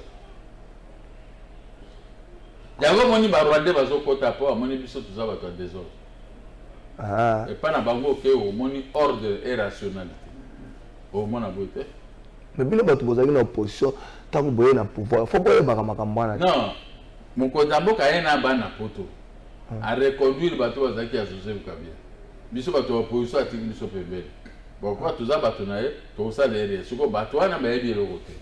Yango moni ba Rwanda bazokota po amoni biso tuza bato ya désordre. Ah. Et pas na bango ke o moni ordre et rationalité. O mona bote. Mais bino bato bozaki na opposition tango boye na pouvoir. Faut boye baka makambo na. Non. Mokonza mboka yena bana poto. A reconduire bato bazaki ya Joseph Kabila. Biso bato opposition atiki biso pembele. Bon quoi tuza bato na ye to sa derrière. Siko bato wana ba yebi lokote.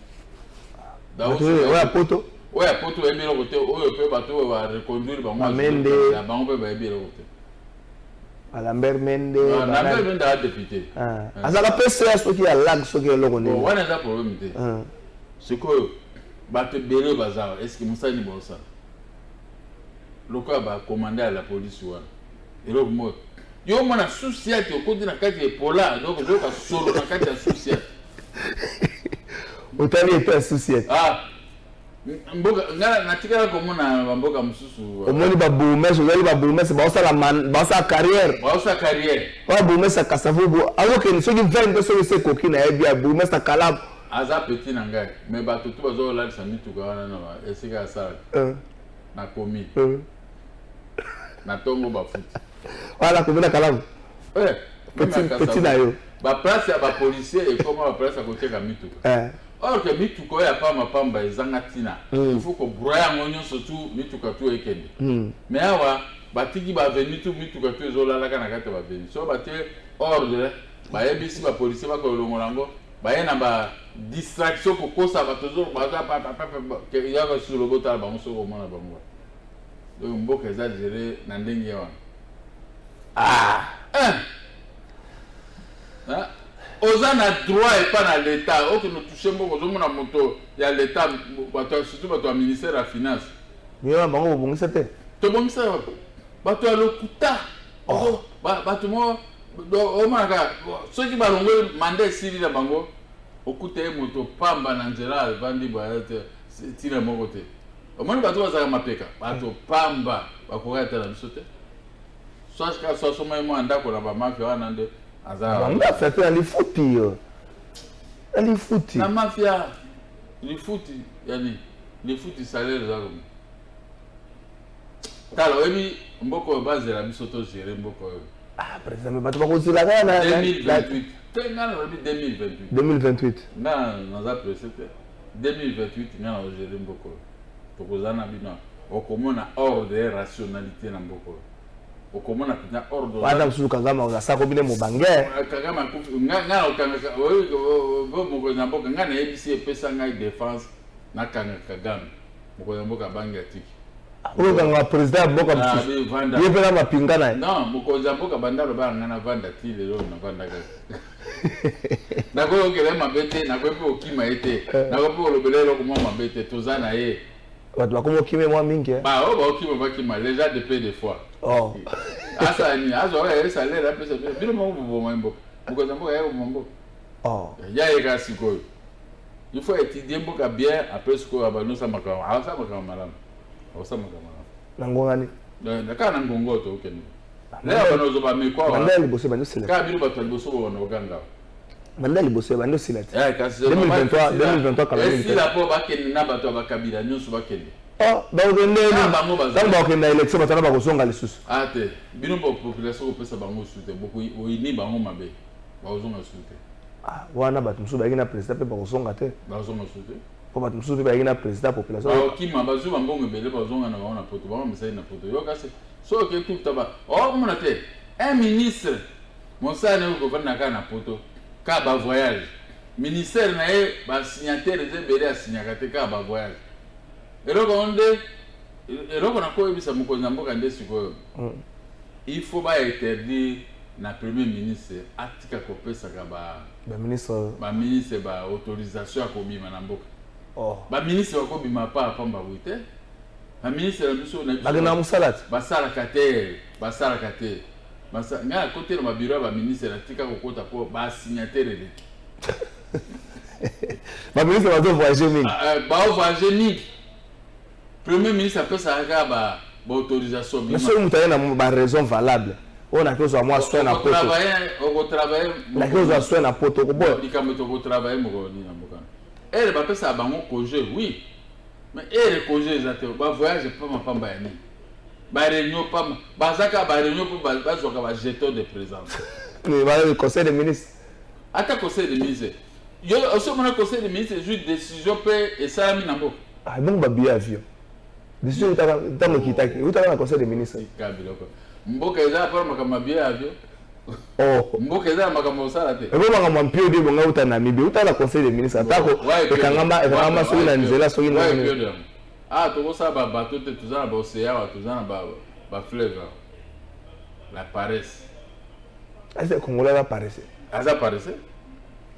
Ouais poto. Ouais, pour tout aimer le côté, oyo pe bato va reconduire bango. Amende. La bango pe ba yebi le côté. Lambert Mende. Lambert Mende a député. Azala PCA ce qui a lag ce qui est logo ne. Bon, on a un problème de. C'est que batte belé bazar est-ce que Moussa ni bon ça. Le quoi va commander à la police ou et donc moi yo mona souci à te côté na kati epola donc je ka solo na kati ya souci. Otani était souci. Ah mboka ngala natikala komona mboka mususu omoni ba bourgmestre ozali ba bourgmestre ba osa carrière ba bourgmestre kasavu bo azoke ni soki 20 soki se koki na yebi ya bourgmestre kala aza petit na ngai mais ba tout bazo la samituka wana na esika sala na komi na tongo ba foot wala komona kala petit na yo ba place ya ba policier et comment ba place ya koteka mituka or que mituka ya pa mapamba ezanga tina il faut que broya ngonyo surtout mituka tu ekende mais awa batiki ba venu tu mituka tu ezolala kana kata ba venu so bate ordre ba yebisi ba policier ba ko longolango ba yena ba distraction ko kosa ba toujours ba pa que ya ba sur le bota ba muso ko mona ba mo donc mboka eza gérer na ndenge wana Oza na droit et pas dans l'État. Ok, nous touchons beaucoup de moto. Il y a l'État, surtout le ministère de la Finance. Mais on va bon c'était. Tout bon ça. Bato a le kuta. Bato mo. O manga. Ceux qui balongo mandé Siri la bango. O kuta e moto pamba na nzela vandi ba tira mo côté. O moni bato bazaka mapeka. Bato pamba bakoka ta na bisote. Soit ka so so mo andako na ba mafia wana nde. On a fait les foutis. Les foutis. La mafia, les foutis, yani, les foutis salaires là. Talo, emi, mboko base la bisoto gérer mboko. Ah, président, mais pas trop aussi la gana. 2028. T'es gana, 2028. 2028. Na, naza presque. 2028, na gérer mboko. Tokozana bina. Okomona ordre et rationalité na mboko. Okomona pina ordre. Wada msulu Kagame uzasa ko bine mubange. Kagame ngana okanga bo moko na mboka ngana ebisi epesa ngai défense na kanga Kagame. Moko ya mboka bangi atiki. Oyo kanga president mboka msusu. Yepe na mapinga na. Non, moko ya mboka bandalo ba ngana vanda ti lelo na vanda ka. Na ko okele mabete na ko pe okima ete. Na ko pe olobelelo ko mabete tozana ye. Watu bakomo kime mwa mingi Ba o ba okima ba kima déjà de peu de fois. Oh. Asa ni azo ya salaire la pesa bile mo bo mambo. Moko za mboka ya mambo. Oh. Ya eka siko. Il faut étudier mboka bien après ce qu'on va nous ça makama. Ah ça makama malam. Ah ça makama. Nangongani. Na kana ngongo to okeni. Leo banozo ba mekwa. Mandali bose bando sila. Ka bilu bato liboso bo na oganga. Mandali bose bando sila. Kasi 2023 kala. Si la po ba keni na bato ba kabila nyonso ba keni. Oh, donc on a une élection, on va kozonga lisusu. Ah te, bino population ko pesa bango soute, beaucoup oyini bango mabe. Ba ozonga soute. Ah, wana batu musu ba yina président pe ba kozonga te. Ba ozonga soute. Po batu musu ba yina président population. Ba okima ba zu bango mbele ba ozonga na ba na poto, ba misa na poto. Yo kasi so ke tout taba. Oh mona te, un ministre monsane ko vana ka na poto. Ka ba voyage. Ministère na e ba signataire de bele a signaka te ka ba voyage. Il faut pas interdire na premier ministre atika kopesa ka ba ministre ba autorisation ko bima na mboka. Oh. Ba ministre ko bima pa pamba wite. Ba ministre na biso na biso. Ba musalati. Ba sala kate. Basa nga côté na bureau ba ministre atika ko kota po ba signataire de. Ba ministre va voyager mingi. Ba voyager mingi. Premier ministre après ça a autorisation. Mais si vous avez une raison valable, on a besoin de moi soin à poto. On travaille. La chose à soin à poto. Bon. Il faut travailler mon ni na mboka. Elle va passer à bango congé, oui. Mais elle congé exactement. Ba voyage pas ma pamba ni. Ba réunion pas ba zaka ba réunion pour ba zoka ba jeton de présence. Mais ba le conseil des ministres. Ata conseil des ministres. Yo aussi mon conseil des ministres juste décision peut et ça mi na mboka. Ah donc ba billet avion. Décision dans kitaki, où le conseil des ministres. Mboka eza par makama bien avion. Oh, mboka eza makama osala te. Ebo makama mpio de bonga uta na Namibia, uta la conseil des ministres. Atako ekangama soki na nzela soki na. Ah, to ça ba bateau te tuzana ba océan, tuzana ba fleuve. La paresse. Est-ce que Congolais va apparaître? Aza apparaître.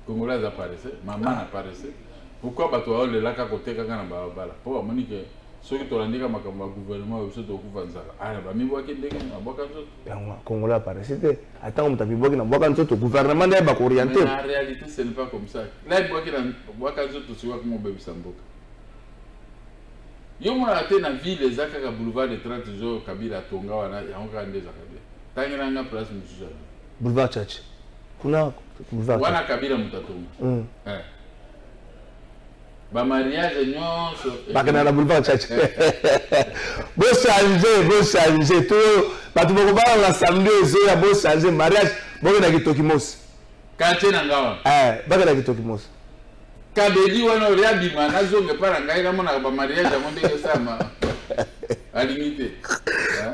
Congolais aza apparaître. Maman apparaître. Pourquoi bato le laka côté kaka na bala? Pour monique ceux qui tolandika makamba gouvernement aussi to kuvanzaka. Ah ba mi boaki ndenge na boka nzoto. Yango Congolais apparaître. Attends on tabi boaki na boka nzoto gouvernement na ba orienter. Mais en réalité ce n'est pas comme ça. Là boaki na boka nzoto siwa ko bebisa mboka. Yo mona ate na ville ezaka ka boulevard de 30 jours Kabila tonga wana yango ka ndeza Kabila. Tangina nga place musuza. Boulevard Church. Kuna boulevard. Wana Kabila mutatonga. Ba mariage nyonso bakana na boulevard Church. Bo changer to batu boko ba na samedi ezo ya bo changer mariage bo na kitokimos. Kate na ngawa. Bakana kitokimos. Kabeli wana ria bima na zonge para ngai na mona ba mariage amonde sama. Alimité.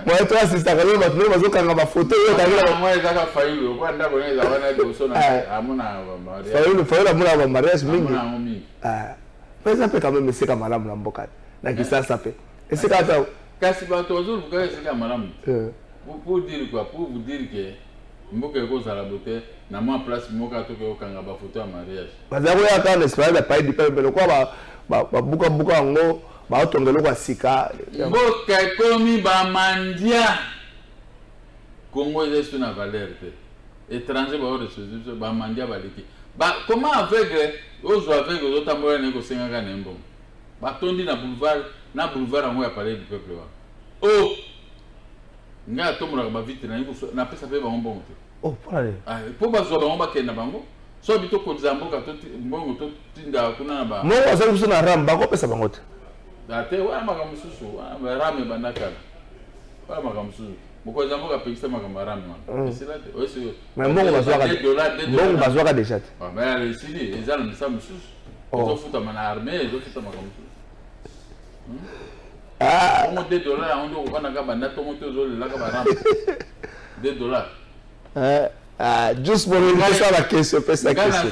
Moi toi sister kalo batu no bazokanga ba photo yo kabila moi ezaka fayulu kwa ndako na ezana de so na amona ba mariage. Fayulu amona ba mariage mingi. Amona mingi. Ça peut quand même c'est comme madame Lamboka. Na kisa ça peut. Et c'est quand kasi bato ozulu buka c'est comme madame. Pour dire quoi? Pour vous dire que mboka eko sala bote na moi place mboka to ke okanga ba photo ya mariage. Bazako ya kana espère la paille du peuple quoi ba buka ngo ba otongelo kwa sika. Mboka komi ba mandia. Congo est une valeur te. Étranger ba ressources ba mandia ba liki. Bah, comment aveugle, aux aveugles, aux autres amoureux n'est qu'au Sénégal à Nembo. Bah, tondi na boulevard à moi à parler du peuple. Oh, n'a pas tombe la vite, n'a pas ça fait bon bon. Oh, pour aller. Ah, pour pas jouer bon baquet na bango. Soit bito ko zambo ka to bon to tinda kuna ba. Non, on s'est vu sur la rame, bango pesa bango. Date, ouais, magamususu, ouais, rame bandaka. Ouais, magamususu. Pourquoi zambo ka pekisa magambarame wana. C'est là, ouais, c'est. Mais bon, on va voir. Bon, on va voir déjà. Ah, mais ici, ils ont ça mususu. Ils ont foutu ma armée, ils ont foutu ma magamususu. Ah, on $2, on a gabana, on a gabana. $2. Juste pour regarder ça la question, peut ça question.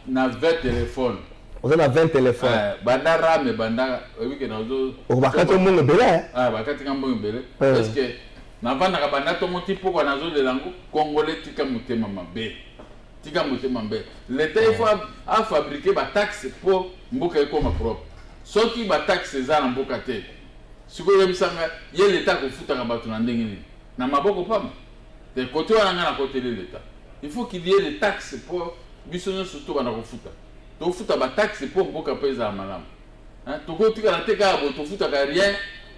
Na 20 téléphones. On a 20 téléphones. Banda rame banda, oui que na zo. O bakati mbongo belé. Ah, bakati mbongo belé. Parce que na vanda kabanda to moti poko na zo de lango congolais tika mutema mabe. Tika mutema mabe. L'État il faut a fabriquer ba taxe pour mboka eko ma propre. Soki ba taxe za na mboka te. Siko yebisanga ye l'État ko futa bato na ndenge ni. Na maboko pam. De côté wana na côté de l'État. Il faut qu'il y ait des taxes pour bisono surtout bana ko futa. To futa ba taxe pour mboka pesa malamu. Hein, to ko tika na teka bo to futa ka rien.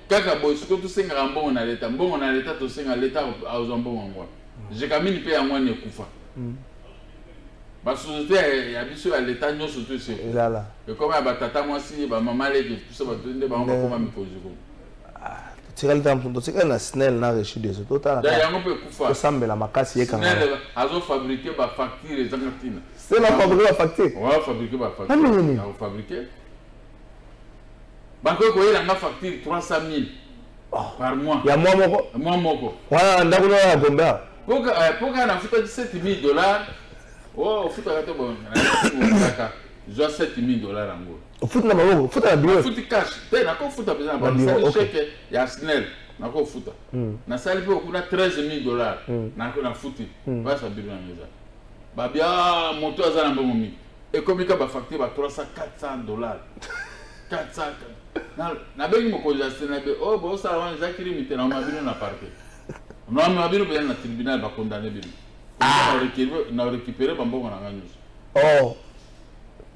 Kaka bo siko to senga mbongo na l'État. Mbongo na l'État to senga l'État a mbongo ngwa. Je kamini pe ya mwana kufa. Ba société ya biso ya l'État nyo surtout c'est. Voilà. Et comme ba tata mwasi ba mama leke tout ça ba tende ba ngwa koma mipoziko. Tiral tam to tika na snell na reçu des autres. Da yango pe kufa. To sambela makasi yeka. Snell azo fabriquer ba facture ezangatina. C'est la fabriquer la facture. Ouais, fabriquer ba facture. On fabriquer. Banko ko yela nga facture 300 000 par mois. Ya mois moko. Mois moko. Voilà, ndakuna ya gomba. Pourquoi na futa $7 000. Oh, futa ka to bon. Na zo $7 000 ango. Futa na maboko, futa na bio. Futa cash. Te na ko futa pesa ba sali chèque ya Snell. Na ko futa. Na sali pe kuna $13 000. Na ko na futi. Ba sa biro na meza. Ba bia moto azana mbongo mi. Et comme ka ba facture ba $300 $400. 400. Na bengi mo ko jasena be oh bo sa wan zakiri mite na mabino na parquet. No mabino be na tribunal ba condamner bino. Na récupérer bambongo na nganyuso. Oh.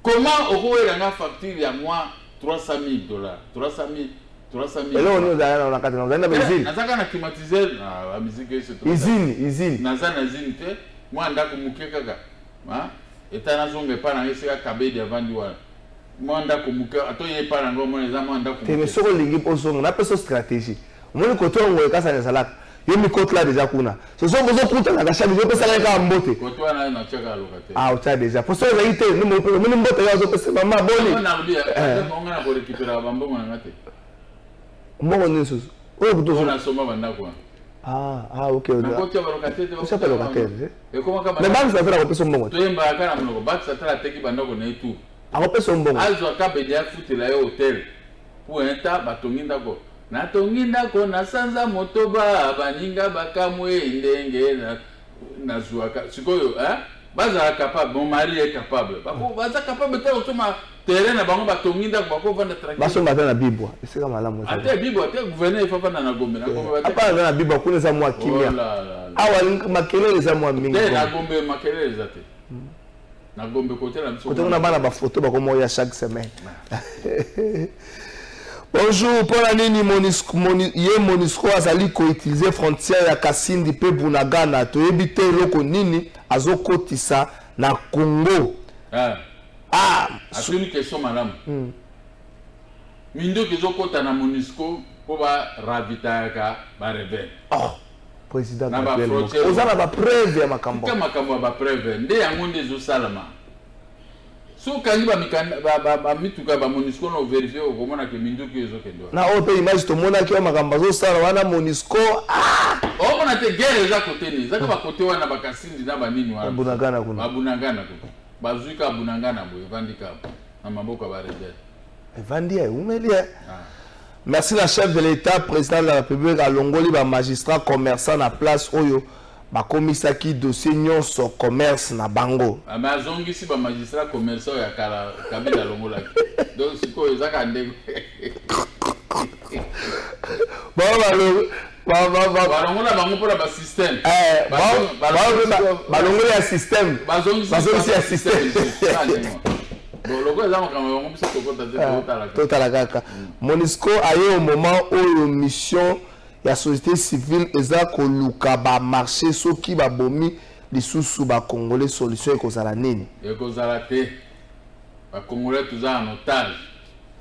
Comment on a facture à moi $300 000 $300 000. Et là on est dans la carte on a benzine. Na zaka na climatiser la musique c'est tout. Usine. Na za na zine te moi ndako muke kaka. Hein? Eta na zonge pa na esika kabedi avandi wa. Moi ndako muke atoye pa na ngomo na za moi ndako. Te me soko lingi poso na peso stratégie. Moi ko to ngo kasa na salaka. Yo mi côte là déjà kuna. Ce sont besoin pour ta gacha je peux ça ka mbote. Ko to na na chaka lokate. Ah, tu as déjà. Pour ça il était nous me mbote ya zo pesa mama boni. On a oublié. On a pour récupérer bambongo na ngate. Mbongo ni susu. On a soma bandako. Ah, OK. Ko to lokate te. Ça peut lokate. Et comment ka mais banque ça fait la pesa mbongo. To yemba kana mnoko banque ça tala teki bandako na itu. A pesa mbongo. Azo kabedi ya futela yo hotel. Pour enta batongi ndako. Na tongi ndako na sanza motoba baninga bakamwe ndenge na nazuaka sikoyo baza capable mon mari est capable bako baza capable te otoma terrain na bango batonginda bako vanda tranquille baso mata na bibwa esika malamu ate bibwa te gouverneur faut vanda na Gombe na Gombe apa na bibwa kuna za mwa kimia awa makelele za mwa mingi na Gombe makelele za te na Gombe côté la biso côté on a bana ba photo ba komo ya chaque semaine. Bonjour, pour la nini Monisco azali ko utiliser frontière ya Kasindi pe Bunagana to ebite loko nini azokotisa na Congo. C'est une question madame. Mindo kizokota na Monisco po ba ravitaka ba rebelle. Président ozala ba preuve ya makambo. Kama makambo ba preuve nde yango nde zo salama. So kangi ba mikanda ba mituka ba Monisco no vérifier okomona ke mindo kizo kendo. Na ope image to mona ki makambo zo sala wana Monisco mona te guerre za côté ni za ba côté wana ba Kasindi na ba nini wana. Bunagana kuna. Ba Bunagana kuna. Bazuika Bunagana boye vandika na maboko ba rebelle. Evandia umelia. Merci la chef de l'État, président de la République à Longoli, ba magistrat commerçant na place oyo ba komisaki dossier nyonso commerce na bango. Amazongi si ba magistrat commerçant ya kala kabila Longola. Donc siko ezaka ndeko. Ba Longola bango pour ba système. Ba Longola système. Bazongi si système. Total kaka. Monisco aye au moment où mission la société civile eza koluka ba marché soki ba bomi lisusu ba congolais solution ekozala nini? Ekozala te. Ba congolais tuza en otage.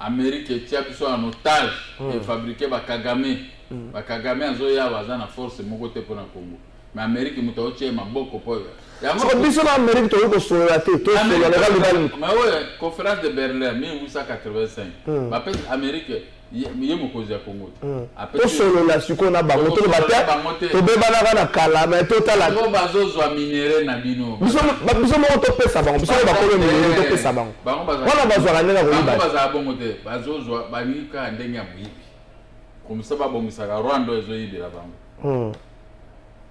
Amérique etia biso en otage et fabriquer ba Kagame. Ba Kagame azoya baza na force moko te pona Congo. Mais Amérique muta otie maboko poyo. So biso na Amérique to ko solola te to solola legal. Mais ouais, conférence de Berlin 1885. Ba pe Amérique ye mokozi ya Congo. To solola siko na bango to bata. To be bana na kala mais to tala. Ngo bazozwa minere na bino. Biso mo to pesa bango. Biso ba ko minere to pesa bango. Wana bazwa na ko liba. Bango baza bongo te. Bazozwa banika ndenge ya buyibi. Comme ça ba bongisa ka Rwanda ezo yibela bango.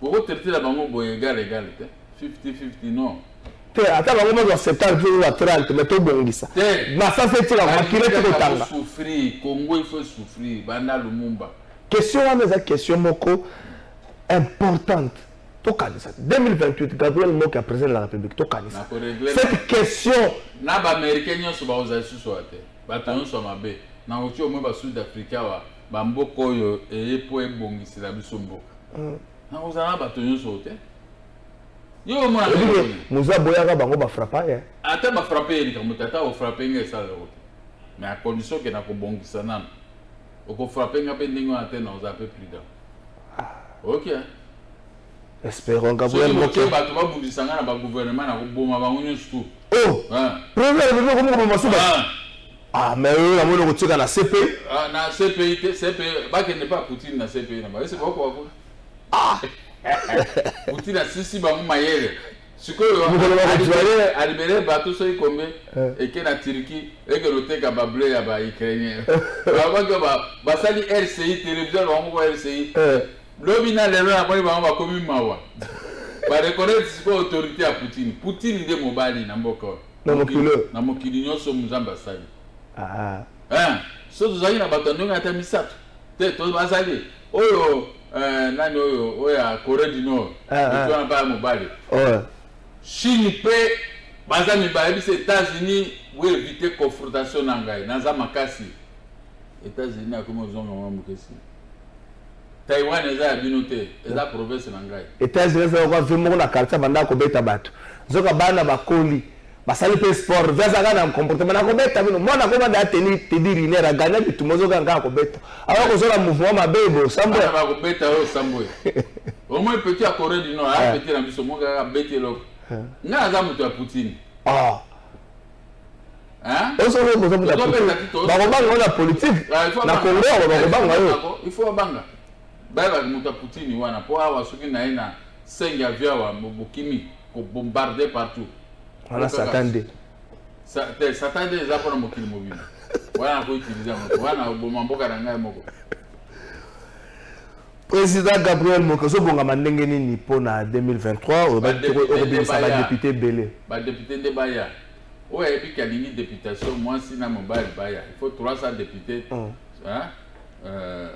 Pour traiter la bango boye égal te. 50-50 non. Attends, on va accepter le 30, mais tout bongisa. Mais ça fait la makile tout tanga. Souffrir, Congo il faut souffrir, banda Lumumba. Question là mais question moko importante. To kanisa. 2028 Gabriel Moka président de la République to kanisa. Cette question na ba américain nyoso ba oza susu ate. Ba tanyo so mabe. Na ocho mo ba Sud Africa wa ba mboko yo epo ebongisila biso mboka. Na oza na ba tanyo so te. Yo mona muza boyaka bango ba frappa ya. Ata ba frapper ni kamuta ta o frapper ngesa la route. Mais à condition que na ko bongisa nana. O ko frapper nga pe ndingo ate na oza pe prudent. OK. Espérons Gabriel Moka ba to ba bongisa nga na ba gouvernement na ko boma bango nyosu. Oh. Premier le ko mo masuba. Mais la mono ko tika na CP. Na CP ba ke ne pas Poutine na CP na ba. C'est pourquoi ko. Poutine a sisi bango mayele. Sikoyo alibere bato so ikombe eke na Turquie eke loteka ba blé ya ba Ukrainien. Ba sali RCI télévision bango ko RCI. Lobi na lelo na bali bango ba komi mawa. Ba reconnaître siko autorité ya Poutine. Poutine de mobali na mboko. Na mokili nyonso muzamba sali. So tozali na bato ndonga ata misato. Te to bazali. Oyo nani oyo ya Corée du Nord. Tu en parles mobile. Chine pe baza mibale bis États-Unis pour éviter confrontation na ngai. Naza makasi. États-Unis akomo zonga mambo kesi. Taiwan eza binote, eza province na ngai. États-Unis za kwa vimo na quartier banda ko beta bato. Zoka bana bakoli. Basali pe sport veza kana comportement na ko beta bino. Mwana ko banda tenir te dire ne ra gana bitu mozoka nga ko beta. Awa ko zola mouvement mabebo sambo. Ba ko beta o sambo. Au moins petit à Corée du Nord, a petit na biso monga beta lo. Nga za mutu ya Poutine. Hein? On se retrouve dans la politique. Ba ko banga na politique. Na Congo ba ko banga yo. Il faut banga. Ba mutu ya Poutine wana po awa soki na ina senga avion wa Bokimi ko bombarder partout. Voilà s'attendait. S'attendait za pour mokili mobile. Wana ko utiliser moko. Wana bomamboka na ngai moko. Président Gabriel Mokoso Bongama ndenge nini pona 2023 au député Belé. Député de Baya. Oui, et puis qu'il y a une députation, moi si na mobile Baya, il faut 300 députés.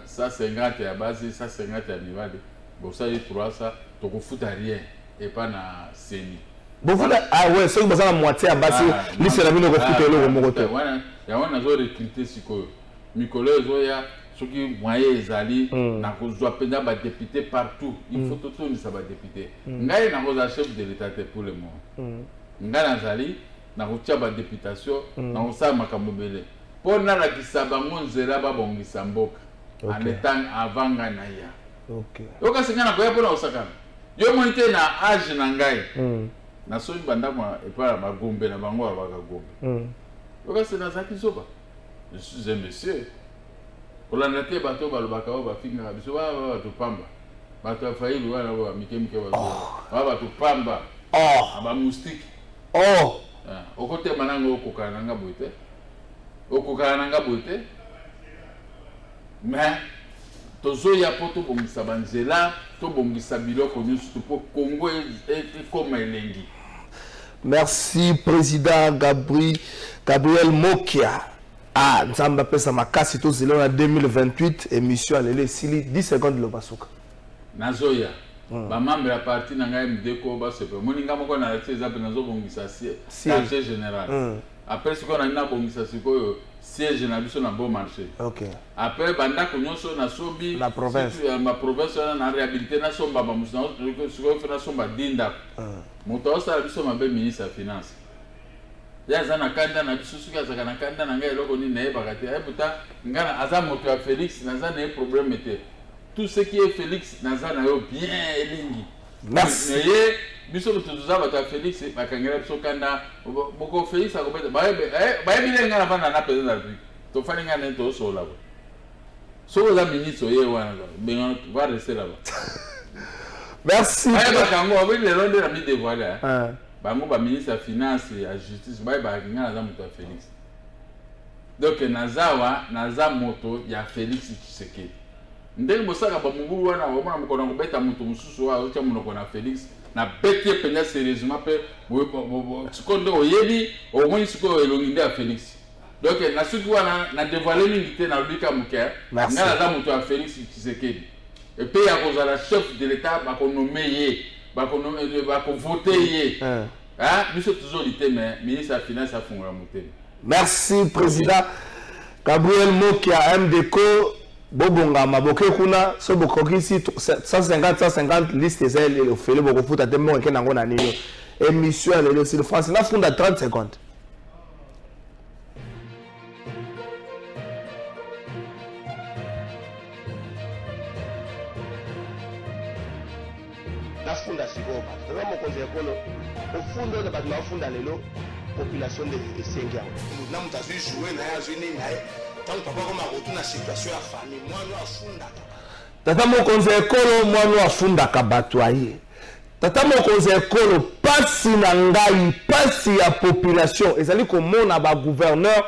150 à base, 150 à Nivade. Bon ça il 300, tu ne fous rien et pas na CENI. Bon ah ouais, c'est que vous avez la moitié à base, lui c'est la mine au foot le moto. Voilà, il y a un autre recruté siko. Mikolo Zoya ceux qui moyen ezali na kozwa penda ba député partout, il faut tout tourner ça ba député. Ngai na koza chef de l'état pour le moment. Ngai nazali na kotia ba députation na kosa makambo belé. Pour na la kisabango nzela ba bongisa mboka. En étant avant nga na ya. OK. Yoka singa na koya pona osakana. Yo monite na âge na ngai. Na so banda ma e para ba gombe na bango ba gombe. Yoka sina zaki soba. Je suis un monsieur. Pour la naté bateau balobaka ba finga biso ba to pamba. Bato faili wana ba mikemike ba to pamba. Ba moustique. Au côté manango okokana nga boite. Okokana nga boite. Mais tozo ya poto bongisa banzela, to bongisa biloko nyusu po Congo comme elengi. Merci président Gabriel Mokia. Ah, Nzamba pesa makasi to zelo na 2028 émission alele sili 10 secondes lo basuka. Nazoya. Ba membre ya parti na ngai mdeko ba sepe. Moninga moko na lati ezape nazo bongisa quartier général. Après ce qu'on a na bongisa sikoyo siège na biso na bon marché. OK. Après banda ko nyonso na sobi la province. Ma province na réhabiliter na somba ba musna sikoyo fena somba dinda. Moto osa biso mabe ministre ya finance. Ya zana kanda na biso suka zaka na kanda na ngai loko ni na yeba te. Puta ngana aza moto ya Félix na zana e problème était. Tout ce qui est Félix na zana yo bien elingi. Merci. Biso tutuza bata Félix bakangela biso kanda boko Félix akobeta ba bilenga na bana na président de la République. To fani ngana to sola. So la ministre ye wana ben va rester là-bas. Merci. Bakango avec les rondes la mi dévoiler. Bango ba ministre ya finance ya justice ba ngana za moto ya Félix. Donc naza moto ya Félix Tshisekedi. Ndenge bosaka ba muguru wana ba mona ko beta moto mususu wa ocha monoko na Félix na beti penya sérieusement pe sikondo oyebi au moins siko elongi nde ya Félix. Donc na suki wana na dévoiler l'unité na lubika muke ngana za moto ya Félix Tshisekedi. Et puis ya kozala chef de l'état ba ko nommer ye ba ko voter ye. Biso toujours l'ité mais ministre ya finance a fungula motema. Merci président Gabriel Mokia MDCO Bobonga Maboke kuna so bokokisi 150 liste zele le fele bokofuta te mo kenango na nino émission le sur France na funda 30 secondes. La funda sigoba ndio mokonzi ekolo ofundo de batma funda lelo population de Sengia na mutazi jouer na yazini nae tant papa comme retourner situation ya famille moi no afunda tata mokonzi ekolo mwana afundaka bato aye tata mokonzi ekolo pasi na ngai pasi ya population ezali komona ba gouverneur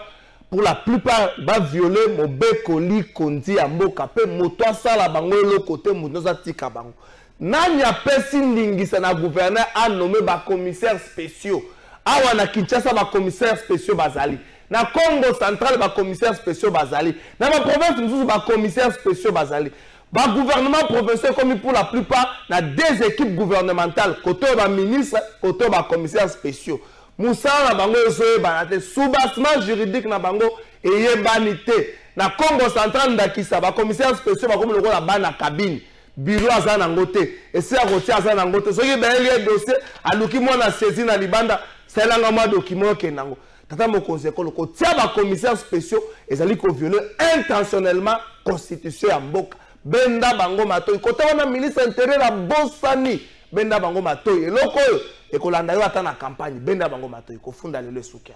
pour la plupart ba violer mobeko likondi ya mboka pe moto asala bango eloko te moto azatika bango nani apesi ndingisa na gouverneur a nommé ba commissaires spéciaux awa na Kinshasa ba commissaires spéciaux bazali na Congo central ba commissaires spéciaux bazali na ma province nous ba commissaires spéciaux bazali ba gouvernement provincial comme pour la plupart na des équipes gouvernementales côté ba ministre côté ba commissaires spéciaux Moussa na bango ezoye banate soubassement juridique na bango eyebanité na Congo central ndakisa ba commissaires spéciaux ba comme le la bana cabine bureau aza nango te esi akotia aza nango te soki bayeli dossier aluki mwana saisi na libanda salanga mwa document okendango tata mokonzi ekolo kotia ba commissaires spéciaux ezali kovioler intentionnellement constitution ya mboka benda bango matoi kota wana ministre intérieur ya bosani benda bango matoi eloko oyo ekolanda yo ata na campagne benda bango matoi kofunda lelo esuki